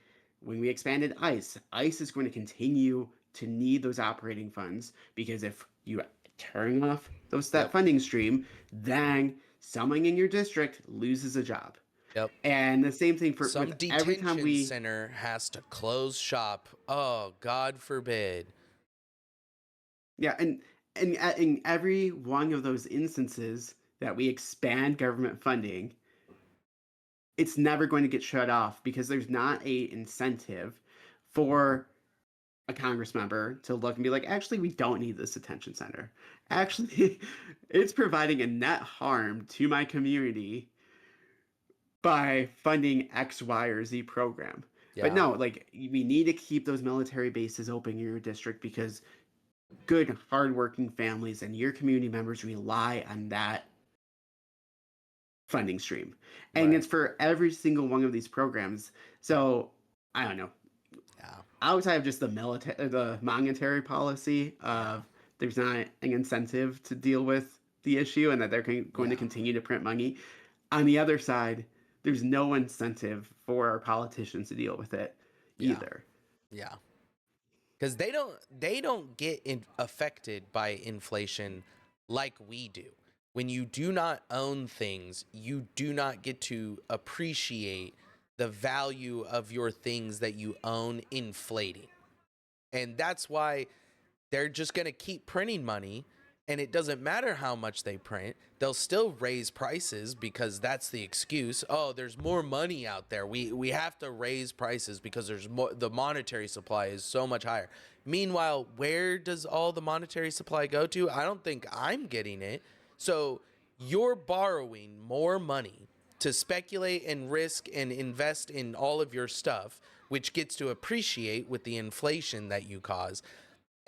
we expanded ICE is going to continue to need those operating funds, because if you turn off that Yep. funding stream, then someone in your district loses a job. Yep. And the same thing for Some with every time detention we center has to close shop. Oh, God forbid. yeah, and in every one of those instances that we expand government funding, it's never going to get shut off because there's not a incentive for a Congress member to look and be like, actually, we don't need this detention center. Actually, it's providing a net harm to my community by funding X, Y, or Z program. But Yeah. no, like we need to keep those military bases open in your district because good, hardworking families and your community members rely on that funding stream. And Right. it's for every single one of these programs. So I don't know. Yeah. Outside of just the monetary policy Yeah. of there's not an incentive to deal with the issue and that they're going to Yeah. continue to print money. On the other side, there's no incentive for our politicians to deal with it Yeah. either. Yeah. Because they don't get affected by inflation like we do. When you do not own things, you do not get to appreciate the value of your things that you own inflating. And that's why they're just going to keep printing money, and it doesn't matter how much they print. They'll still raise prices because that's the excuse. Oh, there's more money out there. We have to raise prices because there's more, the monetary supply is so much higher. Meanwhile, where does all the monetary supply go to? I don't think I'm getting it. So you're borrowing more money to speculate and risk and invest in all of your stuff, which gets to appreciate with the inflation that you cause.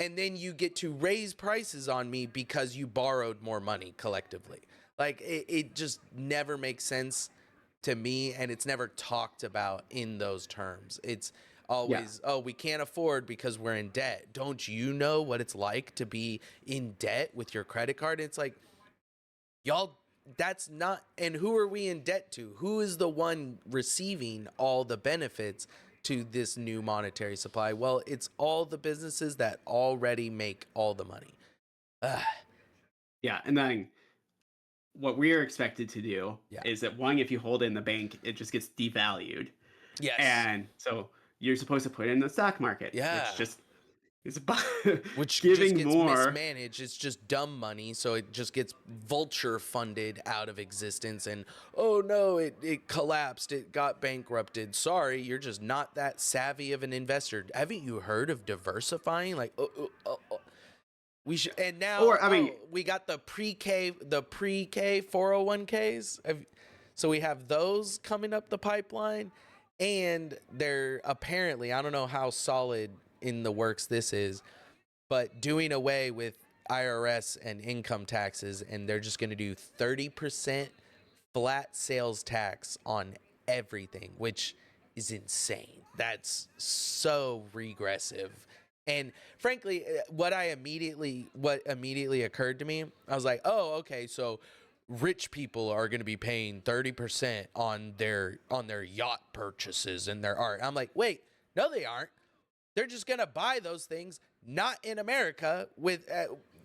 And then you get to raise prices on me because you borrowed more money collectively. Like it just never makes sense to me, and it's never talked about in those terms. It's always, oh, we can't afford because we're in debt. Don't you know what it's like to be in debt with your credit card? It's like, y'all, that's not, and who are we in debt to? Who is the one receiving all the benefits to this new monetary supply? Well, it's all the businesses that already make all the money. Ugh. Yeah, and then what we are expected to do Yeah. is that one, if you hold it in the bank, it just gets devalued. Yes. And so you're supposed to put it in the stock market, Yeah. which just is about Which giving just gets more. mismanaged. It's just dumb money, so it just gets vulture funded out of existence. And oh no, it collapsed. It got bankrupted. Sorry, you're just not that savvy of an investor. Haven't you heard of diversifying? Like, we should. And now, Or, I mean- we got the pre-K 401ks. So we have those coming up the pipeline, and they're apparently, I don't know how solid in the works this is, but doing away with IRS and income taxes, and they're just going to do 30% flat sales tax on everything, which is insane. That's so regressive. And frankly, what immediately occurred to me, I was like, oh, okay, so rich people are going to be paying 30% on their yacht purchases and their art. I'm like, wait, no, they aren't. They're just going to buy those things, not in America, with,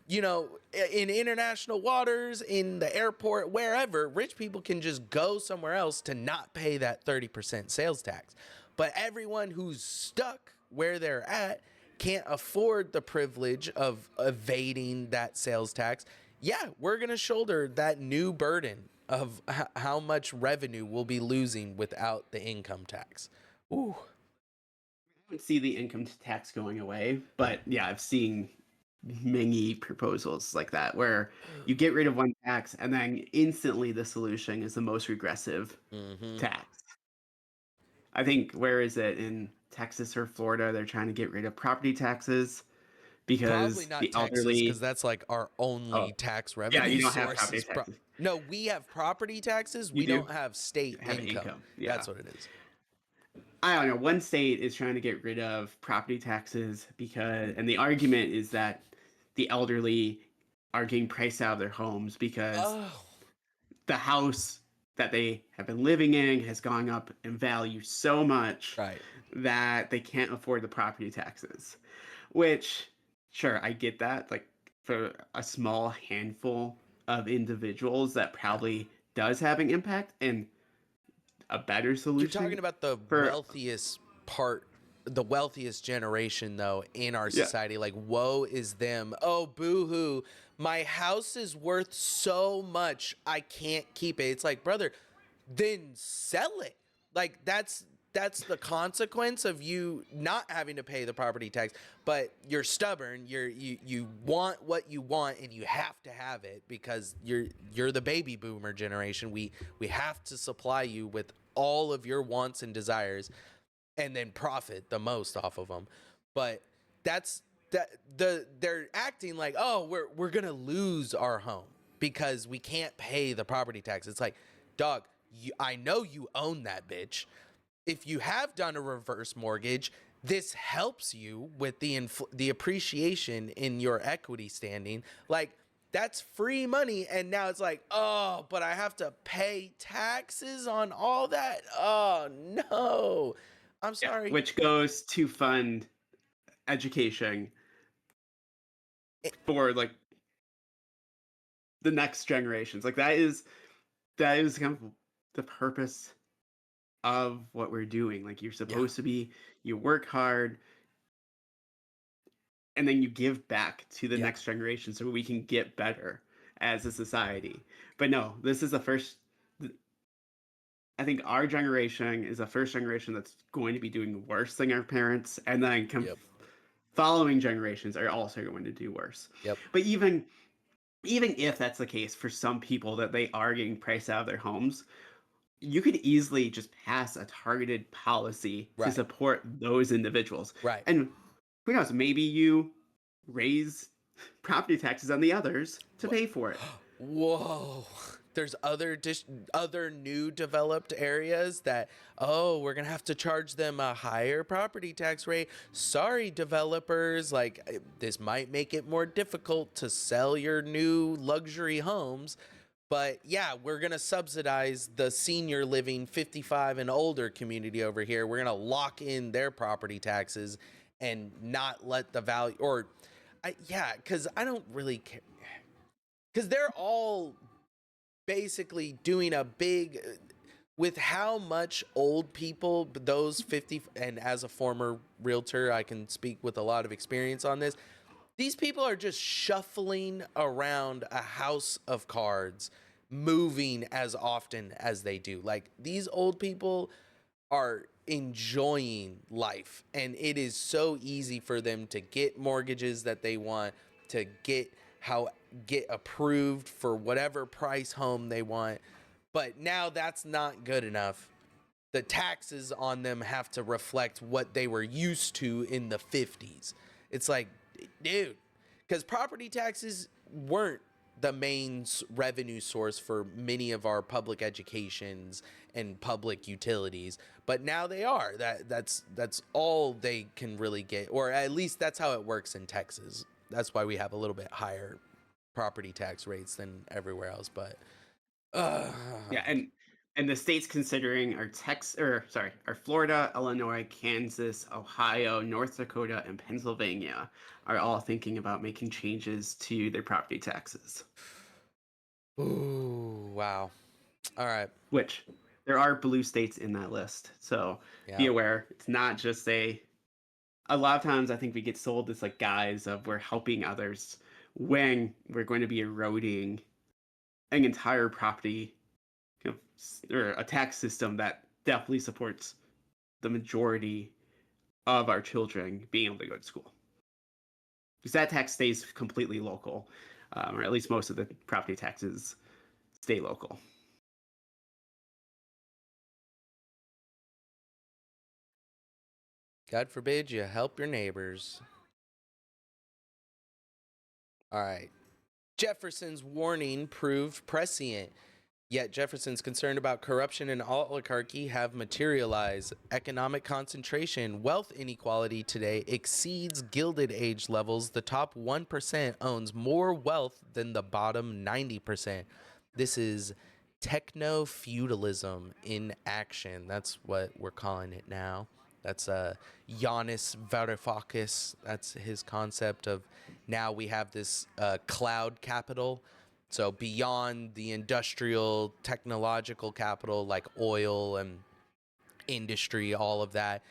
in international waters, in the airport, wherever. Rich people can just go somewhere else to not pay that 30% sales tax. But everyone who's stuck where they're at can't afford the privilege of evading that sales tax. Yeah, we're going to shoulder that new burden of how much revenue we'll be losing without the income tax. Ooh. I don't see the income tax going away, but yeah, I've seen many proposals like that where you get rid of one tax and then instantly the solution is the most regressive tax. I think, where is it, in Texas or Florida, they're trying to get rid of property taxes because Probably not the Texas, elderly. because that's like our only tax revenue Yeah, you don't have source. property taxes. No, we have property taxes. We You do? don't have state Have income. yeah. That's what it is. I don't know. One state is trying to get rid of property taxes and the argument is that the elderly are getting priced out of their homes because the house that they have been living in has gone up in value so much that they can't afford the property taxes. Which, sure, I get that. Like, for a small handful of individuals, that probably does have an impact, and a better solution. You're talking about the wealthiest generation, though, in our society. Like, woe is them. Oh, boo-hoo. My house is worth so much, I can't keep it. It's like, brother, then sell it. Like, that's the consequence of you not having to pay the property tax, but you're stubborn. You want what you want, and you have to have it because you're the baby boomer generation. We have to supply you with all of your wants and desires, and then profit the most off of them. But they're acting like, oh, we're gonna lose our home because we can't pay the property tax. It's like, dog, I know you own that bitch. If you have done a reverse mortgage, this helps you with the appreciation in your equity standing. Like, That's free money. And now it's like, oh, but I have to pay taxes on all that. Oh, no. I'm Yeah, sorry. which goes to fund education for like the next generations. Like that is kind of the purpose of what we're doing. Like you're Yeah. supposed to be, you work hard and then you give back to the Yeah. next generation so we can get better as a society. But no, this is the first. I think our generation is the first generation that's going to be doing worse than our parents, and then Yep. following generations are also going to do worse. Yep. But even if that's the case for some people that they are getting priced out of their homes, you could easily just pass a targeted policy to Right. support those individuals. Right. And who knows, maybe you raise property taxes on the others to pay for it. Whoa. There's other new developed areas that, oh, we're going to have to charge them a higher property tax rate. Sorry, developers. Like, this might make it more difficult to sell your new luxury homes. But yeah, we're going to subsidize the senior living 55 and older community over here. We're going to lock in their property taxes and not let the value, or, because I don't really care. Because they're all basically doing a big, with how much old people, those 50, and as a former realtor, I can speak with a lot of experience on this. These people are just shuffling around a house of cards, moving as often as they do. Like, these old people are enjoying life, and it is so easy for them to get mortgages that they want, to get approved for whatever price home they want. But now that's not good enough. The taxes on them have to reflect what they were used to in the 50s. It's like, dude, because property taxes weren't the main revenue source for many of our public educations and public utilities, but now they are. That's all they can really get, or at least that's how it works in Texas. That's why we have a little bit higher property tax rates than everywhere else. But Yeah, and the states considering are are Florida, Illinois, Kansas, Ohio, North Dakota, and Pennsylvania are all thinking about making changes to their property taxes. ooh, wow. All right. Which there are blue states in that list, so be Yeah. aware. It's not just a lot of times I think we get sold this like guise of we're helping others when we're going to be eroding an entire property or a tax system that definitely supports the majority of our children being able to go to school. Because that tax stays completely local, or at least most of the property taxes stay local. God forbid you help your neighbors. All right. Jefferson's warning proved prescient. Yet Jefferson's concern about corruption and oligarchy have materialized. Economic concentration, wealth inequality today exceeds Gilded Age levels. The top 1% owns more wealth than the bottom 90%. This is techno feudalism in action. That's what we're calling it now. That's Giannis Varoufakis. That's his concept of now we have this cloud capital. So beyond the industrial, technological capital like oil and industry, all of that,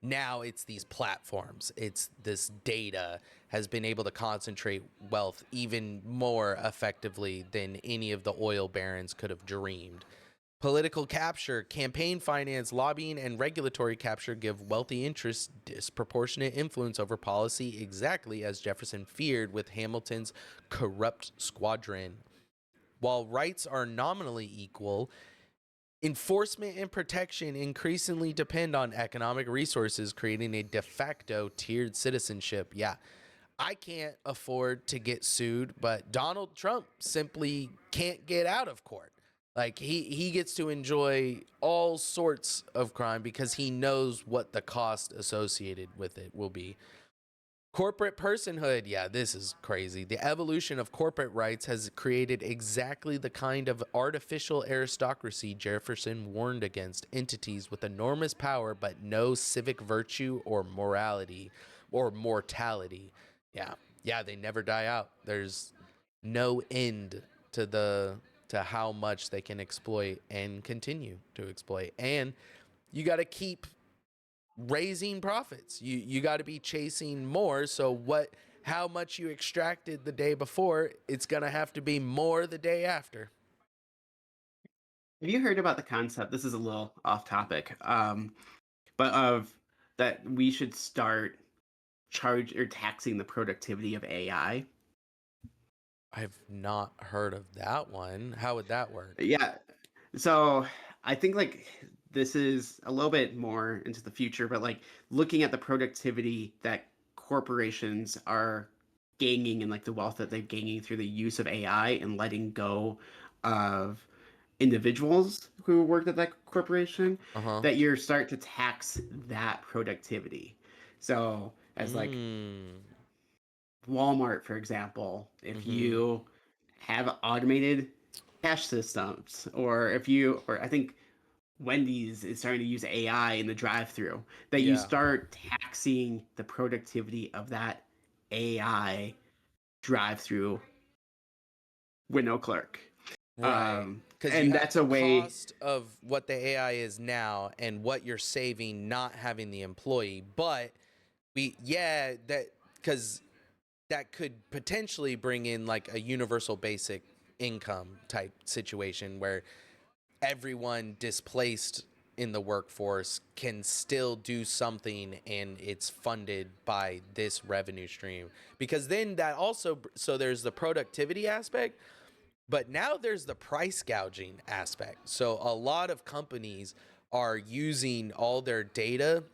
now it's these platforms. It's this data has been able to concentrate wealth even more effectively than any of the oil barons could have dreamed. Political capture, campaign finance, lobbying, and regulatory capture give wealthy interests disproportionate influence over policy, exactly as Jefferson feared with Hamilton's corrupt squadron. While rights are nominally equal, enforcement and protection increasingly depend on economic resources, creating a de facto tiered citizenship. Yeah, I can't afford to get sued, but Donald Trump simply can't get out of court. Like he gets to enjoy all sorts of crime because he knows what the cost associated with it will be. Corporate personhood. Yeah, this is crazy. The evolution of corporate rights has created exactly the kind of artificial aristocracy Jefferson warned against, entities with enormous power but no civic virtue or morality or mortality. Yeah. Yeah, they never die out. There's no end to how much they can exploit and continue to exploit. And you got to keep raising profits. You got to be chasing more. So how much you extracted the day before, it's going to have to be more the day after. Have you heard about the concept? This is a little off topic, but of that we should start charge or taxing the productivity of AI. I've not heard of that one. How would that work? Yeah. So I think like this is a little bit more into the future, but like looking at the productivity that corporations are gaining and like the wealth that they're gaining through the use of AI and letting go of individuals who worked at that corporation, Uh-huh. that you're start to tax that productivity. So as like Mm. Walmart, for example, if Mm-hmm. you have automated cash systems, or I think Wendy's is starting to use AI in the drive-through, that you Yeah. start taxing the productivity of that AI drive-through window clerk. Right. Because you And have that's the a way. cost of what the AI is now and what you're saving not having the employee. But that because that could potentially bring in like a universal basic income type situation where everyone displaced in the workforce can still do something and it's funded by this revenue stream, because then that also, so there's the productivity aspect, but now there's the price gouging aspect. So a lot of companies are using all their data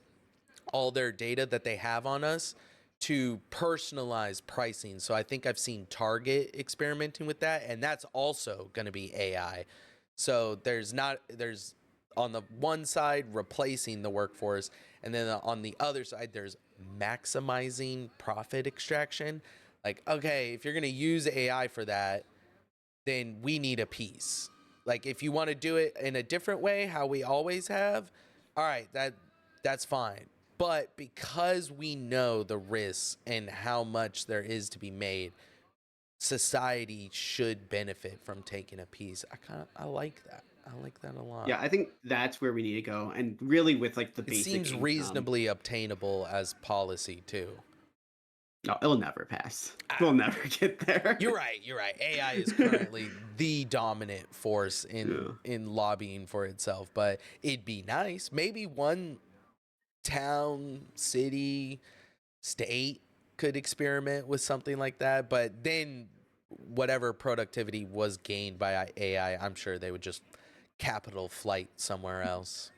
that they have on us to personalize pricing. So I think I've seen Target experimenting with that, and that's also going to be AI. So there's on the one side replacing the workforce, and then on the other side there's maximizing profit extraction. Like, okay, if you're going to use AI for that, then we need a piece. Like, if you want to do it in a different way, how we always have, all right, that's fine. But because we know the risks and how much there is to be made, society should benefit from taking a piece. I like that. I like that a lot. Yeah, I think that's where we need to go, and really with like the It basic seems income. reasonably obtainable as policy too. No, it'll never pass. We'll Ah, never get there. you're right. You're right. AI is currently the dominant force Yeah. in lobbying for itself, but it'd be nice. Maybe one town, city, state could experiment with something like that, but then whatever productivity was gained by AI, I'm sure they would just capital flight somewhere else.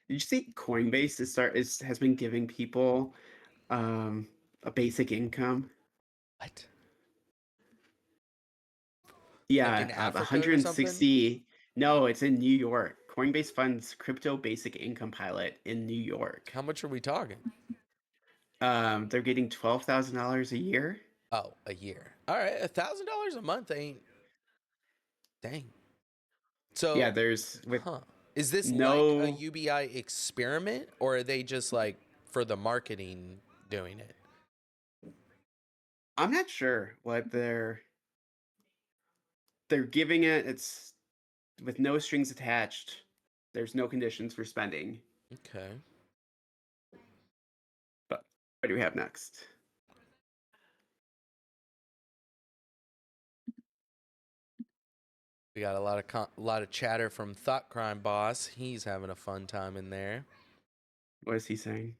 Did you see Coinbase has been giving people um, a basic income? What? Like Yeah, in Africa or something? 160. No, it's in New York. Coinbase funds crypto basic income pilot in New York. How much are we talking? They're getting $12,000 a year. Oh, a year. All right, $1,000 a month ain't dang. Yeah, So, there's with huh? Is this like a no. UBI experiment, or are they just like for the marketing doing it? I'm not sure what they're giving it. It's with no strings attached. There's no conditions for spending. Okay. But what do we have next? We got a lot of chatter from Thought Crime Boss. He's having a fun time in there. What is he saying?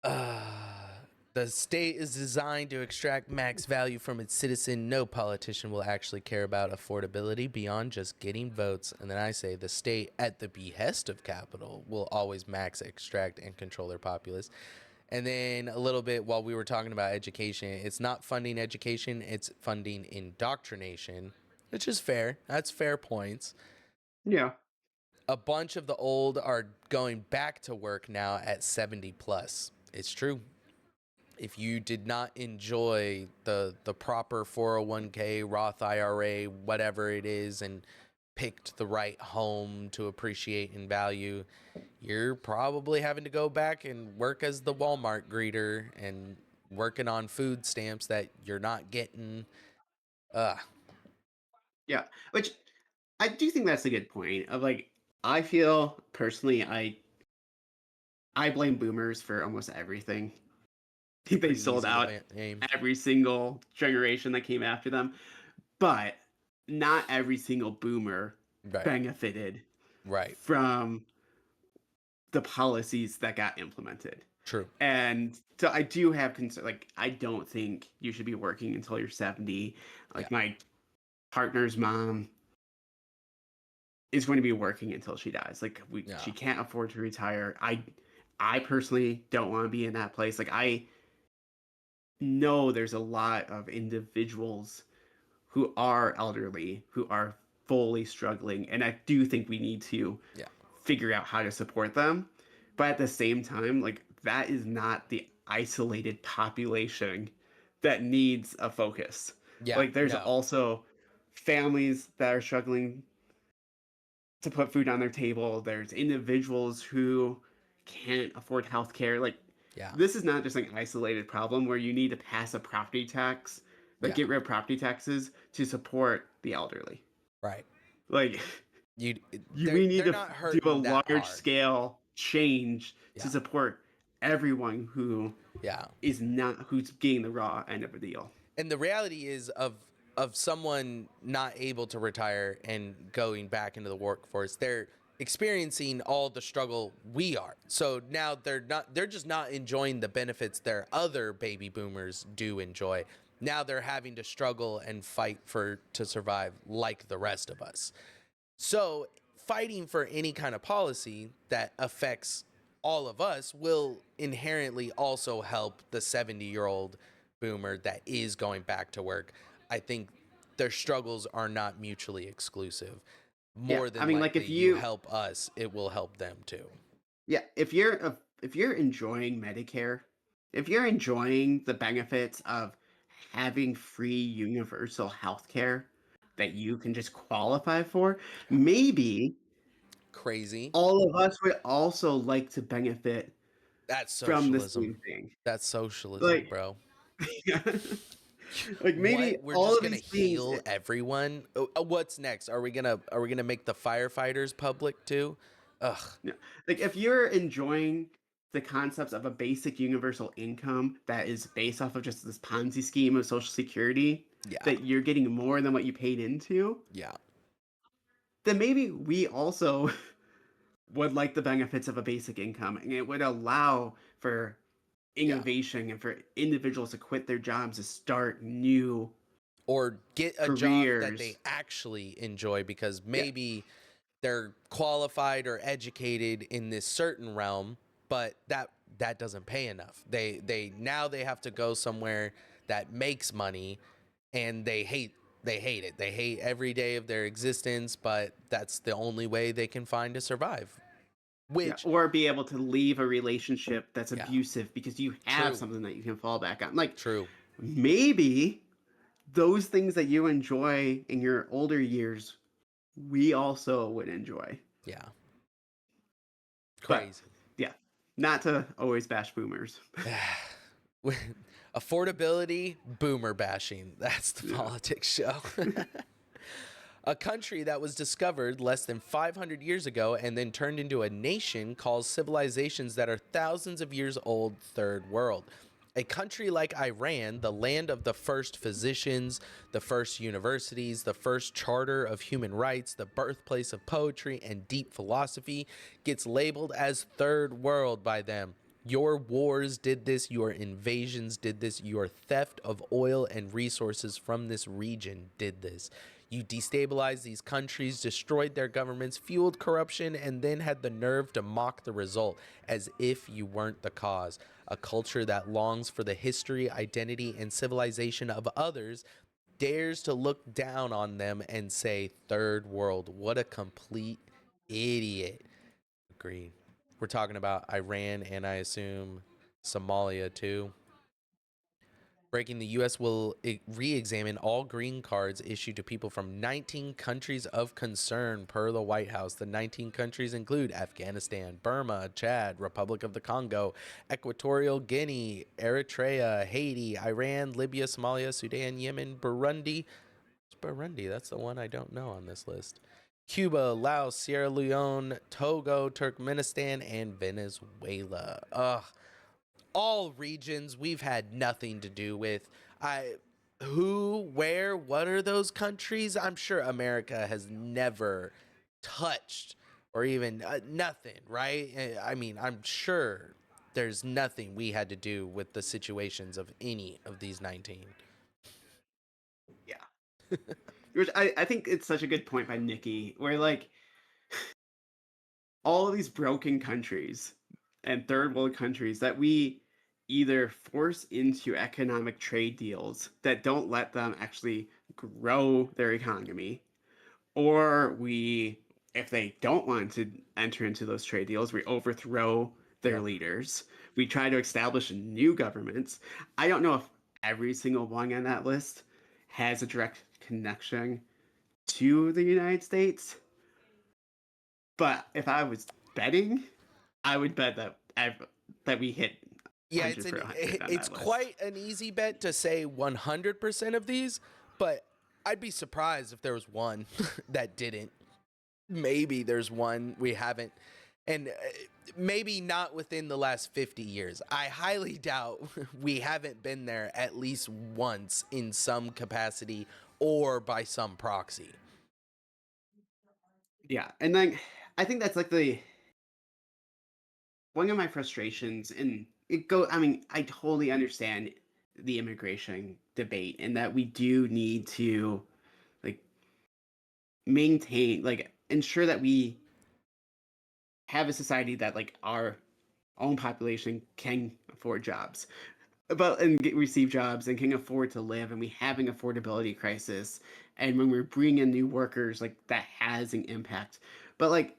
Uh, the state is designed to extract max value from its citizen. No politician will actually care about affordability beyond just getting votes. And then I say the state, at the behest of capital, will always max extract and control their populace. And then a little bit while we were talking about education, it's not funding education, it's funding indoctrination, which is fair. That's fair points. Yeah. A bunch of the old are going back to work now at 70 plus. It's true. if you did not enjoy the proper 401k, Roth IRA, whatever it is, and picked the right home to appreciate in value, you're probably having to go back and work as the Walmart greeter and working on food stamps that you're not getting. Uh, Yeah, which I do think that's a good point of like I feel personally I blame boomers for almost everything. They Pretty sold easy to out name. every single generation that came after them, but not every single boomer Right. benefited Right. from the policies that got implemented. True. And so I do have concern. Like, I don't think you should be working until you're 70. Yeah. Like, my partner's mom is going to be working until she dies. Like, Yeah. she can't afford to retire. I personally don't want to be in that place. Like, I know there's a lot of individuals who are elderly who are fully struggling, and I do think we need to Yeah. figure out how to support them. But at the same time, like that is not the isolated population that needs a focus. Yeah. Like there's No. also families that are struggling to put food on their table. There's individuals who can't afford healthcare. Like Yeah. this is not just an isolated problem where you need to pass a property tax, like Yeah. get rid of property taxes to support the elderly. Right. Like You. we need They're to not do a hurting that large hard. scale change to Yeah. support everyone who Yeah. is not who's getting the raw end of the deal. And the reality is of someone not able to retire and going back into the workforce, they're experiencing all the struggle we are. So now they're just not enjoying the benefits their other baby boomers do enjoy. Now they're having to struggle and fight for to survive like the rest of us. So fighting for any kind of policy that affects all of us will inherently also help the 70-year-old boomer that is going back to work. I think their struggles are not mutually exclusive. Yeah, More I than mean, like likely, you help us, it will help them too. if you're enjoying Medicare, if you're enjoying the benefits of having free universal health care that you can just qualify for, maybe Crazy. all of us would also like to benefit That's from the socialism. same thing. That's socialism, Like, bro. like What? maybe We're all just of gonna these things. heal everyone? What's next? Are we gonna make the firefighters public too? Ugh. Yeah. Like if you're enjoying the concepts of a basic universal income that is based off of just this Ponzi scheme of Social Security, Yeah. that you're getting more than what you paid into, Yeah. then maybe we also would like the benefits of a basic income, and it would allow for Yeah. innovation and for individuals to quit their jobs to start new Or get a job that they careers. actually enjoy because Yeah. maybe they're qualified or educated in this certain realm, but that doesn't pay enough. They have to go somewhere that makes money, and they hate it. They hate every day of their existence, but that's the only way they can find to survive. Yeah, Which, or be able to leave a relationship that's yeah, abusive because you have true, something that you can fall back on. Like true, maybe those things that you enjoy in your older years, we also would enjoy. yeah, But crazy. yeah, not to always bash boomers. Affordability, boomer bashing. That's the Yeah. politics show. A country that was discovered less than 500 years ago and then turned into a nation calls civilizations that are thousands of years old third world. A country like Iran, the land of the first physicians, the first universities, the first charter of human rights, the birthplace of poetry and deep philosophy, gets labeled as third world by them. Your wars did this, your invasions did this, your theft of oil and resources from this region did this. You destabilized these countries, destroyed their governments, fueled corruption, and then had the nerve to mock the result as if you weren't the cause. A culture that longs for the history, identity, and civilization of others dares to look down on them and say, third world. What a complete idiot. Agreed. We're talking about Iran and I assume Somalia too. Breaking, the U.S. will re-examine all green cards issued to people from 19 countries of concern, per the White House. The 19 countries include Afghanistan, Burma, Chad, Republic of the Congo, Equatorial Guinea, Eritrea, Haiti, Iran, Libya, Somalia, Sudan, Yemen, Burundi. It's Burundi. That's the one I don't know on this list. Cuba, Laos, Sierra Leone, Togo, Turkmenistan, and Venezuela. Ugh, all regions we've had nothing to do with. I who, where, what are those countries? I'm sure America has never touched or even nothing, right? I mean, I'm sure there's nothing we had to do with the situations of any of these 19. Yeah. Which I think it's such a good point by Nikki, where like all of these broken countries and third world countries that we either force into economic trade deals that don't let them actually grow their economy, or we, if they don't want to enter into those trade deals, we overthrow their Yep. leaders. We try to establish new governments. I don't know if every single one on that list has a direct connection to the United States, but if I was betting, I would bet that we hit Yeah, 100 for 100 on it's that list. quite an easy bet to say 100% of these, but I'd be surprised if there was one that didn't. Maybe there's one we haven't, and maybe not within the last 50 years. I highly doubt we haven't been there at least once in some capacity or by some proxy. Yeah, and then I think that's like the one of my frustrations, and it go. I mean, I totally understand the immigration debate, and that we do need to like maintain, like ensure that we have a society that like our own population can afford jobs, about and receive jobs and can afford to live, and we have an affordability crisis, and when we're bringing in new workers, like that has an impact. But like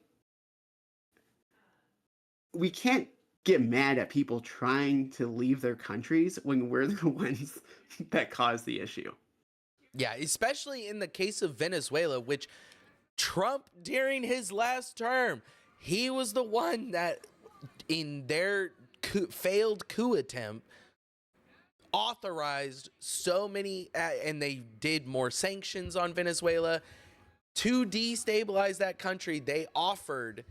we can't get mad at people trying to leave their countries when we're the ones that cause the issue. Yeah, especially in the case of Venezuela, which Trump, during his last term, he was the one that, in their failed coup attempt, authorized so many, and they did more sanctions on Venezuela to destabilize that country. They offered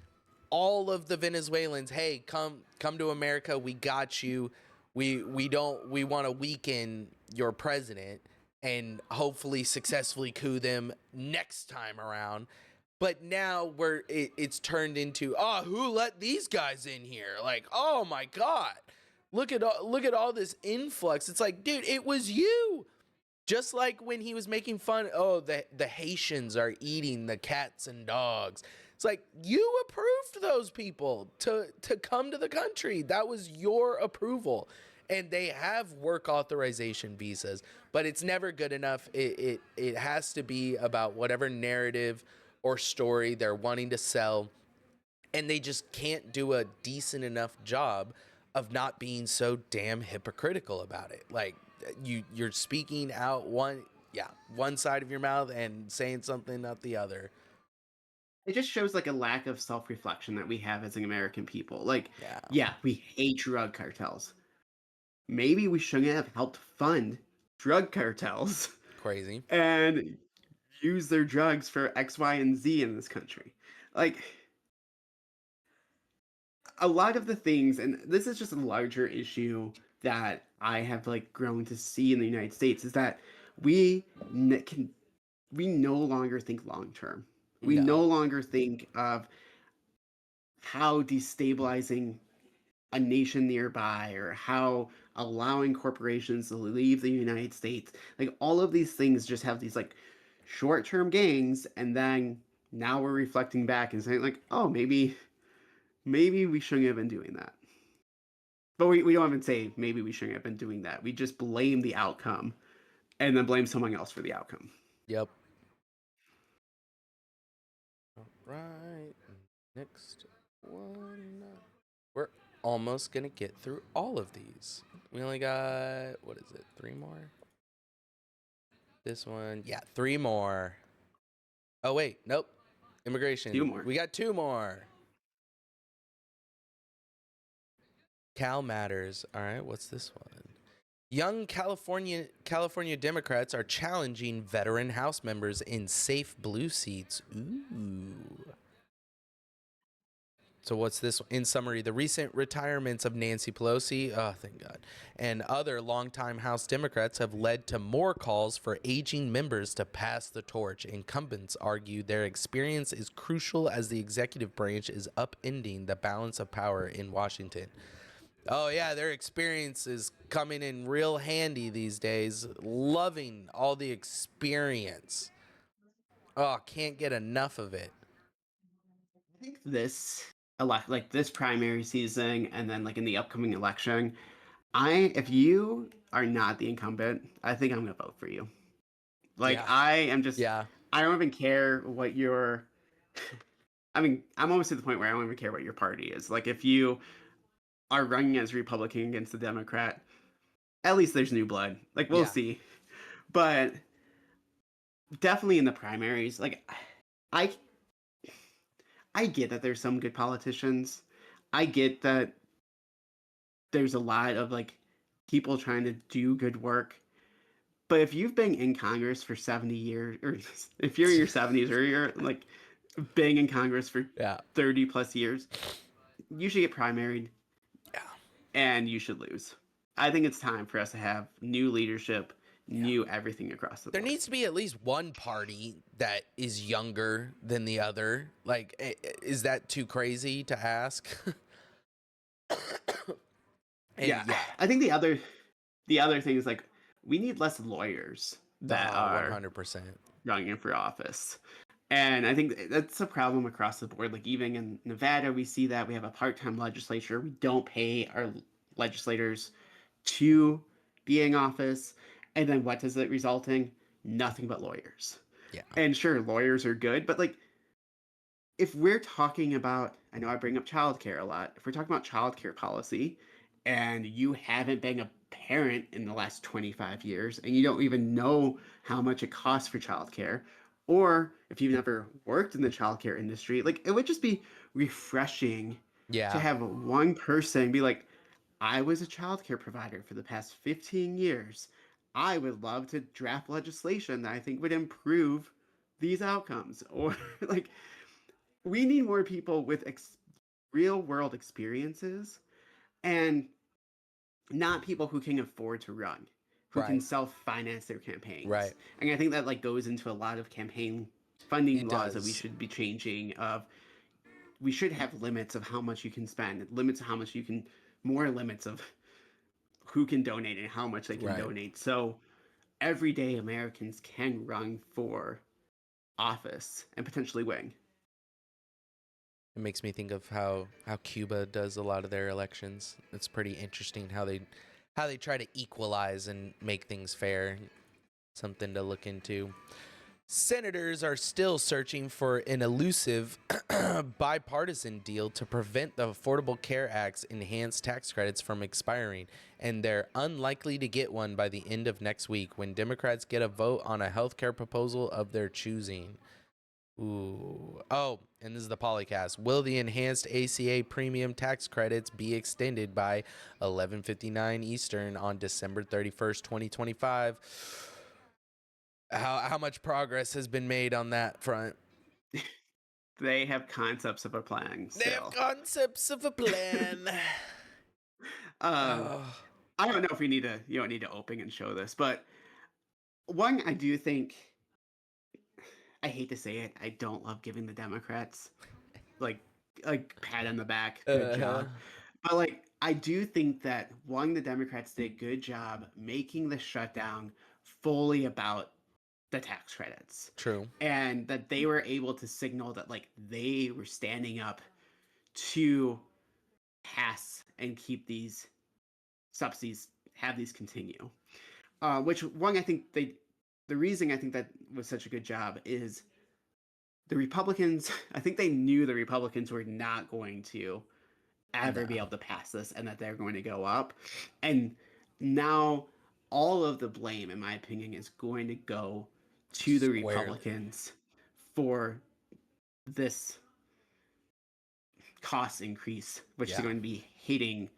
all of the Venezuelans, "Hey, come to America. We got you. We want to weaken your president and hopefully successfully coup them next time around." But now it's turned into, oh, who let these guys in here? Like, oh my god, look at all this influx. It's like, dude, it was you. Just like when he was making fun, oh, the Haitians are eating the cats and dogs. It's like, you approved those people to come to the country. That was your approval. And they have work authorization visas, but it's never good enough. It has to be about whatever narrative or story they're wanting to sell, and they just can't do a decent enough job of not being so damn hypocritical about it. Like, you're speaking out one side of your mouth and saying something not the other. It just shows like a lack of self-reflection that we have as an American people. Like, Yeah, yeah, we hate drug cartels. Maybe we shouldn't have helped fund drug cartels crazy. and use their drugs for X, Y, and Z in this country. Like, a lot of the things, and this is just a larger issue that I have like grown to see in the United States, is that we can we no longer think long term. We no No. longer think of how destabilizing a nation nearby, or how allowing corporations to leave the United States. Like all of these things just have these like short-term gains, and then now we're reflecting back and saying like, oh, maybe we shouldn't have been doing that. But we don't even say maybe we shouldn't have been doing that. We just blame the outcome and then blame someone else for the outcome. Yep. All right. Next one. We're almost gonna get through all of these. We only got, what is it, 3 more? This one, yeah, 3 more. Oh wait, nope. Immigration. 2 more. We got 2 more. Cal Matters. All right, what's this one? Young California Democrats are challenging veteran House members in safe blue seats. Ooh. So what's this? In summary, the recent retirements of Nancy Pelosi, oh, thank God, and other longtime House Democrats have led to more calls for aging members to pass the torch. Incumbents argue their experience is crucial as the executive branch is upending the balance of power in Washington. Oh yeah, their experience is coming in real handy these days. Loving all the experience. Oh, can't get enough of it. I think this primary season and then like in the upcoming election, if you are not the incumbent, I think I'm gonna vote for you. Like Yeah. I am just Yeah. I don't even care what your I mean, I'm almost to the point where I don't even care what your party is. Like if you are running as Republican against the Democrat, at least there's new blood. Like we'll Yeah. see. But definitely in the primaries, like I I get that there's some good politicians. I get that there's a lot of like people trying to do good work. But if you've been in Congress for 70 years, or if you're in your 70s, or you're like being in Congress for Yeah. 30 plus years, you should get primaried Yeah. and you should lose. I think it's time for us to have new leadership, new everything across the There board. needs to be at least one party that is younger than the other. Like, is that too crazy to ask? And Yeah, I think the other thing is like we need less lawyers that are 100%. running for office. And I think that's a problem across the board. Like even in Nevada, we see that we have a part-time legislature. We don't pay our legislators to be in office. And then what does it result in? Nothing but lawyers. Yeah. And sure, lawyers are good, but like if we're talking about, I know I bring up childcare a lot. If we're talking about childcare policy and you haven't been a parent in the last 25 years and you don't even know how much it costs for childcare, or if you've never worked in the childcare industry, like it would just be refreshing to Yeah. have one person be like, I was a childcare provider for the past 15 years. I would love to draft legislation that I think would improve these outcomes. Or like we need more people with real world experiences and not people who can afford to run, who can Right. self finance their campaigns. Right. And I think that like goes into a lot of campaign funding It laws that we does. should be changing. Of we should have limits of how much you can spend, limits of how much you can, more limits of who can donate and how much they can Right. donate. So everyday Americans can run for office and potentially win. It makes me think of how Cuba does a lot of their elections. It's pretty interesting how they try to equalize and make things fair. Something to look into. Senators are still searching for an elusive bipartisan deal to prevent the Affordable Care Act's enhanced tax credits from expiring, and they're unlikely to get one by the end of next week when Democrats get a vote on a health care proposal of their choosing. Ooh. Oh, and this is the Polycast. Will the enhanced ACA premium tax credits be extended by 11:59 Eastern on December 31st, 2025? How much progress has been made on that front? They have concepts of a plan They have still. concepts of a plan. um, Oh, I don't know if you don't need to open and show this, but one I do think, I hate to say it, I don't love giving the Democrats like pat on the back, good uh, job. But like I do think that one, the Democrats did a good job making the shutdown fully about the tax credits. true. And that they were able to signal that like they were standing up to pass and keep these subsidies, have these continue. Which one I think the reason I think that was such a good job is the Republicans. I think they knew the Republicans were not going to ever be No. able to pass this and that they're going to go up. And now all of the blame, in my opinion, is going to go to the Squarely. Republicans for this cost increase, which is Yeah. going to be hitting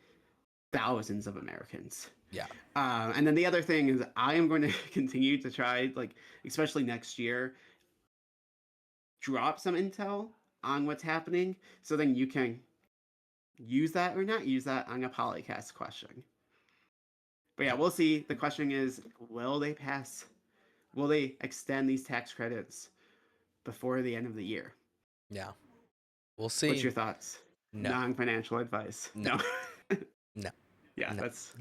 thousands of Americans. Yeah. And then the other thing is, I am going to continue to try, like, especially next year, drop some intel on what's happening, so then you can use that or not use that on a polycast question. But yeah, we'll see. The question is, will they pass? Will they extend these tax credits before the end of the year? Yeah. We'll What's see. your thoughts? No. Non-financial advice. No. No. No. Yeah, No. that's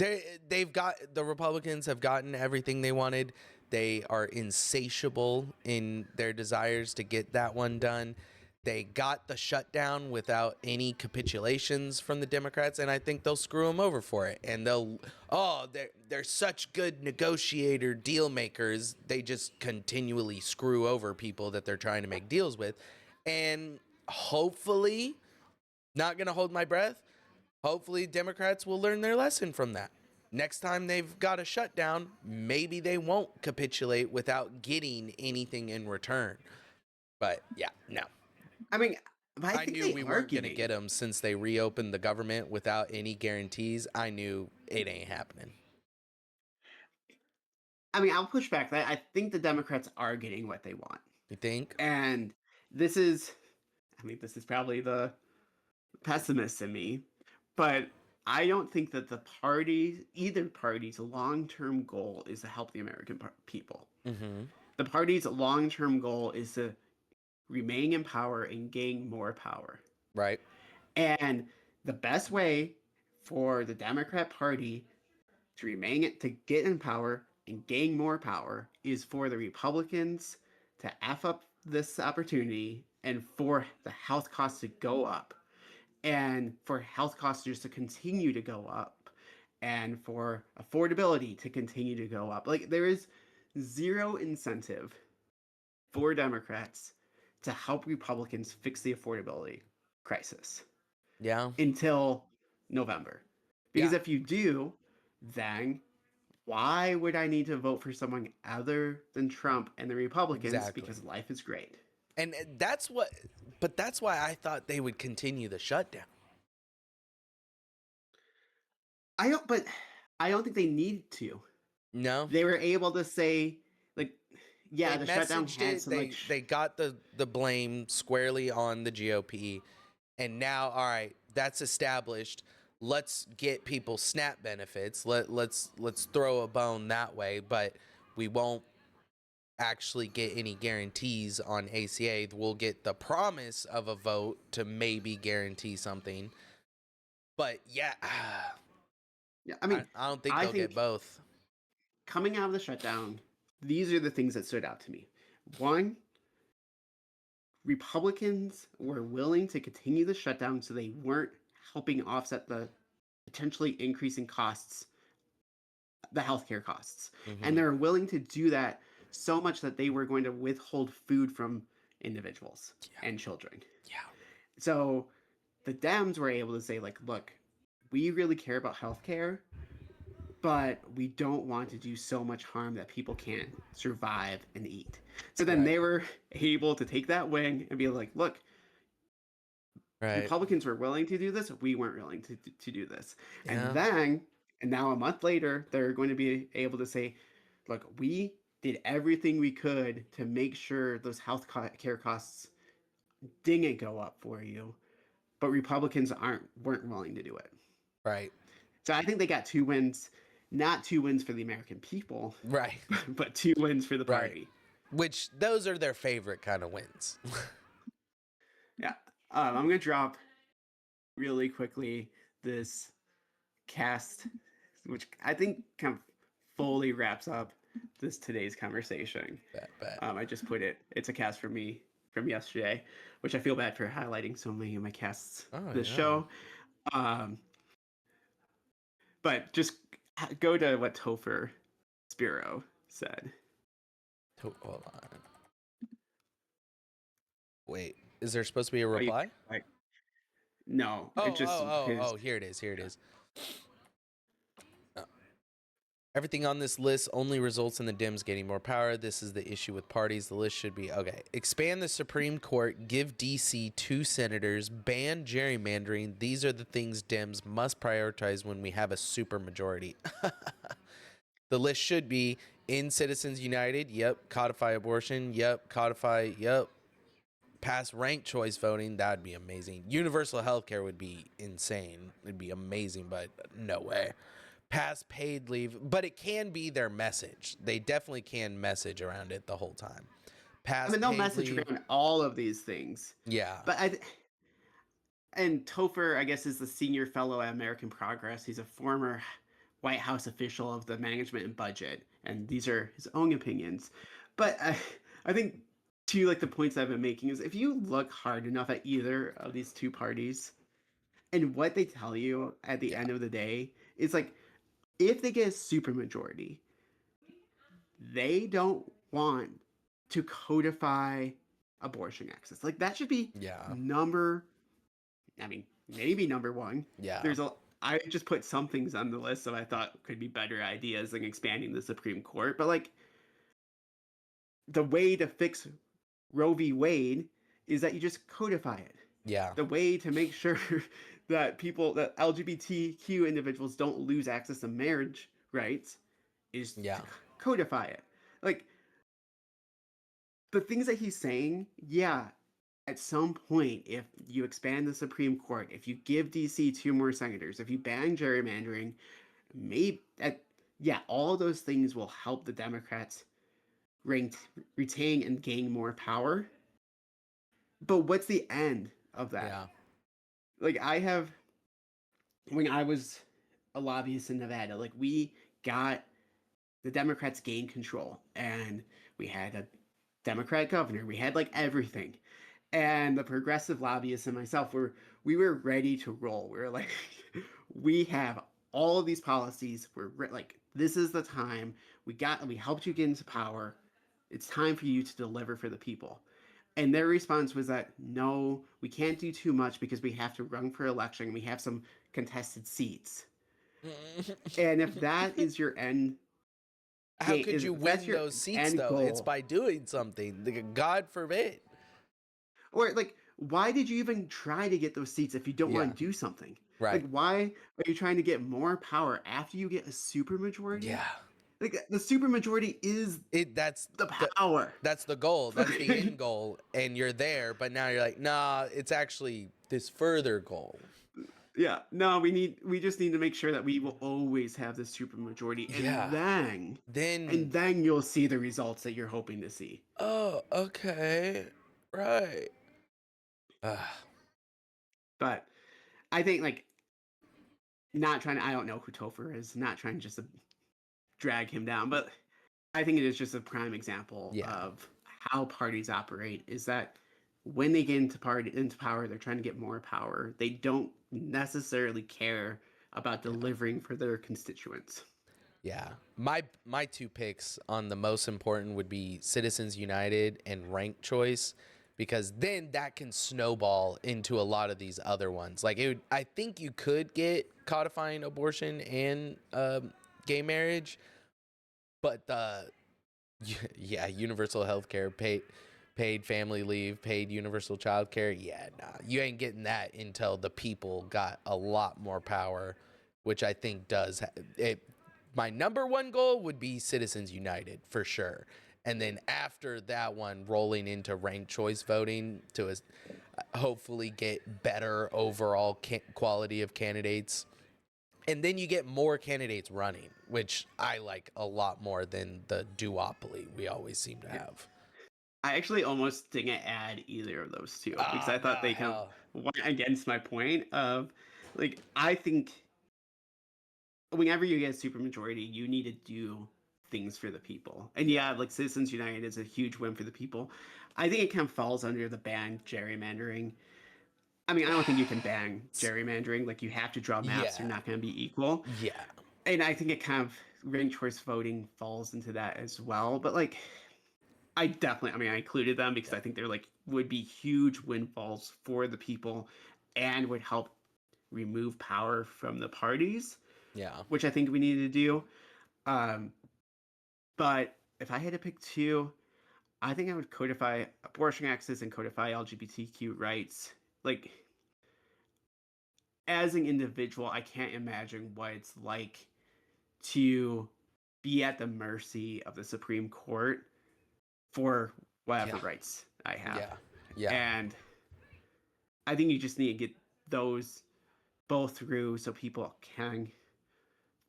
They've got the Republicans have gotten everything they wanted. They are insatiable in their desires to get that one done. They got the shutdown without any capitulations from the Democrats, and I think they'll screw them over for it. And they're such good negotiator deal makers. They just continually screw over people that they're trying to make deals with, and hopefully, not gonna hold my breath. Hopefully, Democrats will learn their lesson from that. Next time they've got a shutdown, maybe they won't capitulate without getting anything in return. But yeah, no. I mean, but I I think knew they we are weren't going to get getting. them since they reopened the government without any guarantees. I knew it ain't happening. I mean, I'll push back. That I think the Democrats are getting what they want, You think? and this is, I mean, this is probably the pessimist in me, but I don't think that either party's long-term goal is to help the American people. Mm-hmm. The party's long-term goal is to remain in power and gain more power. Right. And the best way for the Democrat Party to get in power and gain more power is for the Republicans to F up this opportunity and for the health costs to go up and for health costs just to continue to go up and for affordability to continue to go up. Like, there is zero incentive for Democrats to help Republicans fix the affordability crisis Yeah. until November. Because Yeah. if you do, then why would I need to vote for someone other than Trump and the Republicans? Exactly. Because life is great. And that's why I thought they would continue the shutdown. But I don't think they need to. No. They were able to say, like, yeah, They the shutdown messaged had it. some, like, They got the blame squarely on the GOP, and now, all right, that's established. Let's get people SNAP benefits. Let's throw a bone that way, but we won't actually get any guarantees on ACA. We'll get the promise of a vote to maybe guarantee something. But yeah, yeah, I mean, I don't think I they'll get think both. coming out of the shutdown, these are the things that stood out to me. One, Republicans were willing to continue the shutdown so they weren't helping offset the potentially increasing costs, the healthcare costs. And Mm-hmm. they're willing to do that so much that they were going to withhold food from individuals Yeah. and children. Yeah. So the Dems were able to say, like, look, we really care about healthcare, but we don't want to do so much harm that people can't survive and eat. So then Right. they were able to take that wing and be like, look, Right. Republicans were willing to do this. We weren't willing to do this. Yeah. And now a month later, they're going to be able to say, look, we did everything we could to make sure those care costs didn't go up for you, but Republicans weren't willing to do it. Right. So I think they got 2 wins, not 2 wins for the American people, Right. but 2 wins for the Right. party. Which those are their favorite kind of wins. Yeah. I'm going to drop really quickly this cast, which I think kind of fully wraps up today's conversation. Bet. I just put it. It's a cast for me from yesterday, which I feel bad for highlighting so many of my casts this show. But just go to what Topher Spiro said. Hold on. Wait, is there supposed to be a reply? No, it Oh, just oh, oh, his. oh, here it is. Here it is. Uh, Everything on this list only results in the Dems getting more power. This is the issue with parties. The list should be okay. Expand the Supreme Court, give DC 2 senators, ban gerrymandering. These are the things Dems must prioritize when we have a supermajority. The list should be in Citizens United. Yep. Codify abortion. Yep. Codify. Yep. Pass ranked choice voting. That'd be amazing. Universal healthcare would be insane. It'd be amazing, but no way. Pass paid leave, but it can be their message. They definitely can message around it the whole time. I Pass mean, they'll paid message leave. around all of these things, Yeah. but and Topher, I guess, is the senior fellow at American Progress. He's a former White House official of the management and budget, and these are his own opinions. But I think to like the points I've been making is if you look hard enough at either of these two parties and what they tell you at the Yeah. end of the day, it's like if they get a supermajority, they don't want to codify abortion access. Like that should be Yeah. number, I mean, maybe number one. Yeah. There's a I just put some things on the list that I thought could be better ideas, like expanding the Supreme Court. But like the way to fix Roe v. Wade is that you just codify it. Yeah. The way to make sure that that LGBTQ individuals don't lose access to marriage rights is Yeah. to codify it. Like the things that he's saying, yeah, at some point, if you expand the Supreme Court, if you give DC 2 more senators, if you ban gerrymandering, maybe yeah, all those things will help the Democrats retain and gain more power. But what's the end of that? Yeah. Like when I was a lobbyist in Nevada, like we got the Democrats gained control, and we had a Democrat governor. We had like everything, and the progressive lobbyists and myself we were ready to roll. We were like, we have all of these policies. Like, this is the time. We helped you get into power. It's time for you to deliver for the people. And their response was that no, we can't do too much because we have to run for election. We have some contested seats. And if that is your end, How could you that's win your those seats end though? It's goal, by doing something. Like, God forbid. or like, why did you even try to get those seats if you don't Yeah. want to do something? Right. Like, why are you trying to get more power after you get a supermajority? Yeah. Like the supermajority is That's the power. that's the goal. That's the end goal. And you're there, but now you're like, nah, it's actually this further goal. Yeah, no, we just need to make sure that we will always have this supermajority, and Yeah. then Then you'll see the results that you're hoping to see. oh, okay. Right. But I think like not trying to, I don't know who Topher is, not trying just to drag him down, but I think it is just a prime example Yeah. of how parties operate is that when they get into power, they're trying to get more power. They don't necessarily care about delivering for their constituents. Yeah. My 2 picks on the most important would be Citizens United and Ranked Choice, because then that can snowball into a lot of these other ones. Like I think you could get codifying abortion and gay marriage, but yeah, universal health care, paid family leave, paid universal child care. Yeah, nah, you ain't getting that until the people got a lot more power, which I think does it. My number one goal would be Citizens United for sure. And then after that one, rolling into ranked choice voting to hopefully get better overall quality of candidates. And then you get more candidates running, which I like a lot more than the duopoly we always seem to have. I actually almost didn't add either of those two because Ah, I thought nah, they kind hell. of went against my point of like I think whenever you get a supermajority, you need to do things for the people. And yeah, like Citizens United is a huge win for the people. I think it kind of falls under the ban gerrymandering. I mean, I don't think you can ban gerrymandering. Like you have to draw maps; Yeah. they're not going to be equal. Yeah. And I think it kind of ranked choice voting falls into that as well. But like, I included them because I think they're like would be huge windfalls for the people and would help remove power from the parties, Yeah. which I think we need to do. Um, but if I had to pick two, I think I would codify abortion access and codify LGBTQ rights. Like, as an individual, I can't imagine what it's like to be at the mercy of the Supreme Court for whatever Yeah. rights I have. Yeah. Yeah. And I think you just need to get those both through so people can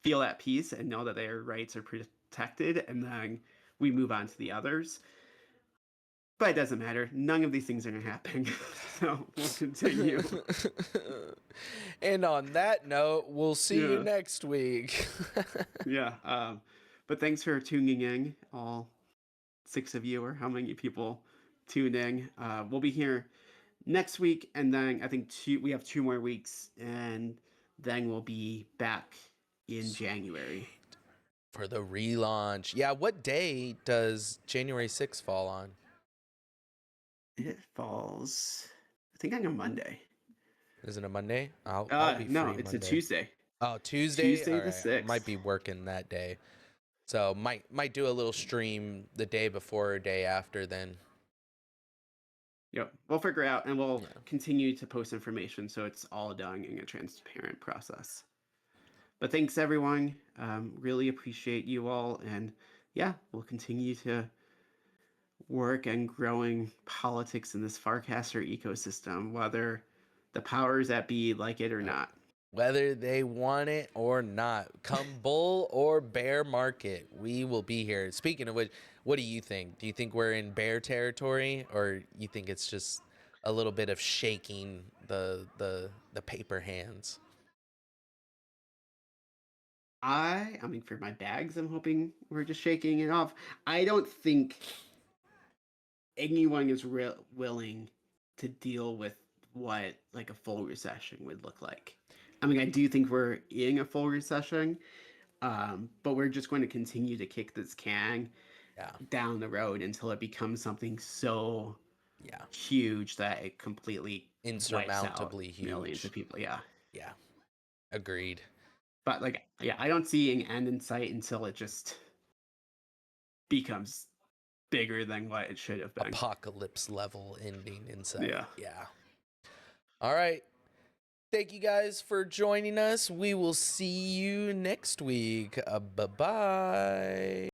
feel at peace and know that their rights are protected, and then we move on to the others. But it doesn't matter. None of these things are going to happen. So we'll continue. And on that note, we'll see you Yeah. next week. Yeah. But thanks for tuning in, all 6 of you, or how many people tuned in. We'll be here next week, and then I think we have 2 more weeks, and then we'll be back in January. For the relaunch. Yeah, what day does January 6th fall on? It falls, I think, on a Monday. Is it a Monday? I'll be No, free it's Monday. a Tuesday. Oh, Tuesday? Tuesday All the right. I might 6th. be working that day. So might do a little stream the day before or day after then. Yep, we'll figure it out, and we'll Yeah. continue to post information so it's all done in a transparent process. But thanks, everyone. Really appreciate you all, and yeah, we'll continue to work and growing politics in this Farcaster ecosystem, whether the powers that be like it or not. Whether they want it or not, come bull or bear market, we will be here. Speaking of which, what do you think? Do you think we're in bear territory, or you think it's just a little bit of shaking the paper hands? I mean, for my bags, I'm hoping we're just shaking it off. I don't think anyone is willing to deal with what like a full recession would look like. I mean, I do think we're in a full recession, but we're just going to continue to kick this can Yeah. down the road until it becomes something so Yeah. huge that it completely wipes out Insurmountably millions huge. of people. Yeah. Yeah. Agreed. But like, yeah, I don't see an end in sight until it just becomes bigger than what it should have been. Apocalypse level ending inside. Yeah. Yeah. All right. Thank you guys for joining us. We will see you next week. Bye-bye.